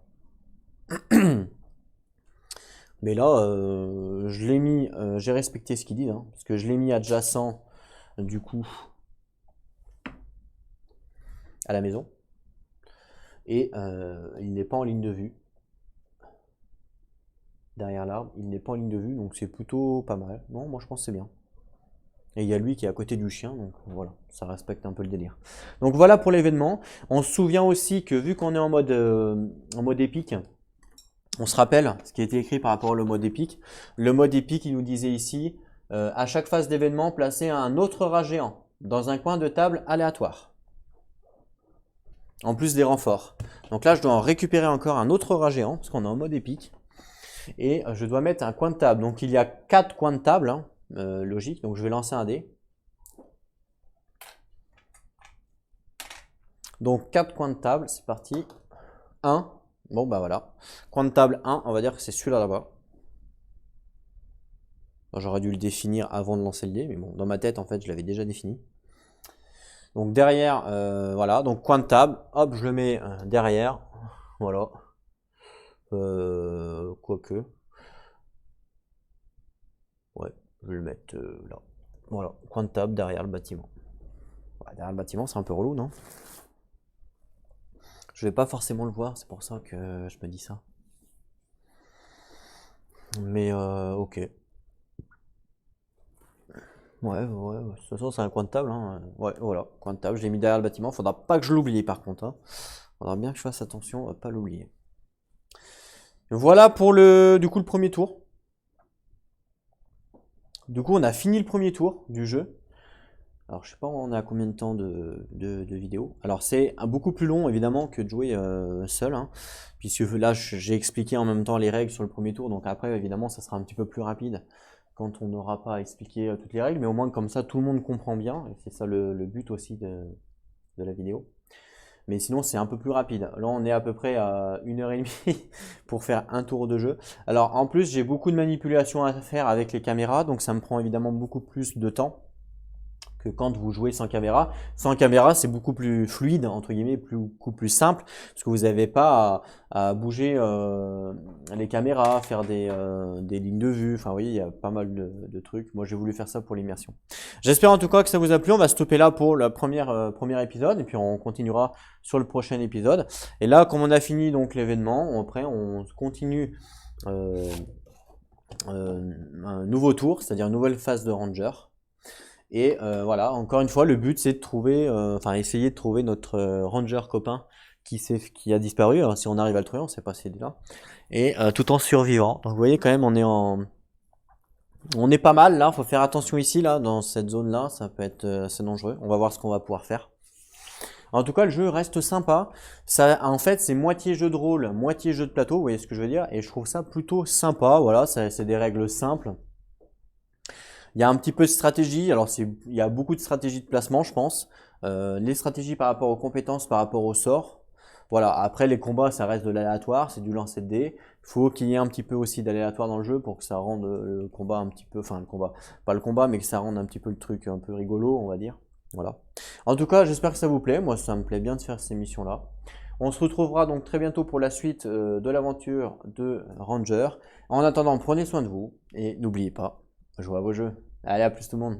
Mais là, je l'ai mis, j'ai respecté ce qu'il dit, hein, parce que je l'ai mis adjacent, du coup, à la maison. Et il n'est pas en ligne de vue. Derrière l'arbre, il n'est pas en ligne de vue, donc c'est plutôt pas mal. Non, moi je pense que c'est bien. Et il y a lui qui est à côté du chien, donc voilà, ça respecte un peu le délire. Donc voilà pour l'événement. On se souvient aussi que vu qu'on est en mode épique, on se rappelle ce qui a été écrit par rapport au mode épique. Le mode épique, il nous disait ici, à chaque phase d'événement, placez un autre rat géant dans un coin de table aléatoire. En plus des renforts. Donc là, je dois en récupérer encore un autre rat géant, parce qu'on est en mode épique. Et je dois mettre un coin de table. Donc il y a 4 coins de table, hein, logique. Donc je vais lancer un dé. Donc 4 coins de table, c'est parti. 1. Bon bah voilà. Coin de table 1, on va dire que c'est celui-là là-bas. J'aurais dû le définir avant de lancer le dé, mais bon, dans ma tête en fait je l'avais déjà défini. Donc derrière, voilà, donc coin de table, hop, je le mets derrière, voilà. Quoique. Ouais, je vais le mettre là. Voilà, coin de table derrière le bâtiment. Ouais, derrière le bâtiment, c'est un peu relou, non? Je vais pas forcément le voir, c'est pour ça que je me dis ça. Mais ok. Ouais, de toute façon c'est un coin de table, hein. Ouais, voilà, coin de table, je l'ai mis derrière le bâtiment, faudra pas que je l'oublie par contre, hein. Faudra bien que je fasse attention à pas l'oublier. Voilà pour du coup le premier tour. Du coup on a fini le premier tour du jeu. Alors je sais pas on est à combien de temps de vidéo. Alors c'est beaucoup plus long évidemment que de jouer seul, hein, puisque là j'ai expliqué en même temps les règles sur le premier tour, donc après évidemment ça sera un petit peu plus rapide quand on n'aura pas expliqué toutes les règles, mais au moins comme ça tout le monde comprend bien, et c'est ça le but aussi de la vidéo. Mais sinon c'est un peu plus rapide. Là on est à peu près à 1h30 pour faire un tour de jeu. Alors en plus j'ai beaucoup de manipulations à faire avec les caméras, donc ça me prend évidemment beaucoup plus de temps que quand vous jouez sans caméra. Sans caméra, c'est beaucoup plus fluide, entre guillemets, beaucoup plus simple, parce que vous n'avez pas à bouger les caméras, faire des lignes de vue. Enfin, vous voyez, il y a pas mal de trucs. Moi, j'ai voulu faire ça pour l'immersion. J'espère en tout cas que ça vous a plu. On va stopper là pour le premier épisode, et puis on continuera sur le prochain épisode. Et là, comme on a fini donc l'événement, après, on continue un nouveau tour, c'est-à-dire une nouvelle phase de Ranger. Et voilà, encore une fois, le but c'est de trouver, essayer de trouver notre ranger copain qui a disparu. Alors, si on arrive à le trouver, on ne sait pas s'il est là. Et tout en survivant. Donc vous voyez quand même, on est pas mal là. Faut faire attention ici là, dans cette zone là, ça peut être assez dangereux. On va voir ce qu'on va pouvoir faire. En tout cas, le jeu reste sympa. Ça, en fait, c'est moitié jeu de rôle, moitié jeu de plateau. Vous voyez ce que je veux dire? Et je trouve ça plutôt sympa. Voilà, c'est des règles simples. Il y a un petit peu de stratégie, alors il y a beaucoup de stratégies de placement, je pense. Les stratégies par rapport aux compétences, par rapport au sort. Voilà, après les combats, ça reste de l'aléatoire, c'est du lancer de dés. Il faut qu'il y ait un petit peu aussi d'aléatoire dans le jeu pour que ça rende le combat un petit peu, enfin le combat, pas le combat, mais que ça rende un petit peu le truc un peu rigolo, on va dire. Voilà. En tout cas, j'espère que ça vous plaît. Moi, ça me plaît bien de faire ces missions-là. On se retrouvera donc très bientôt pour la suite de l'aventure de Ranger. En attendant, prenez soin de vous et n'oubliez pas, jouez à vos jeux. Allez, à plus tout le monde.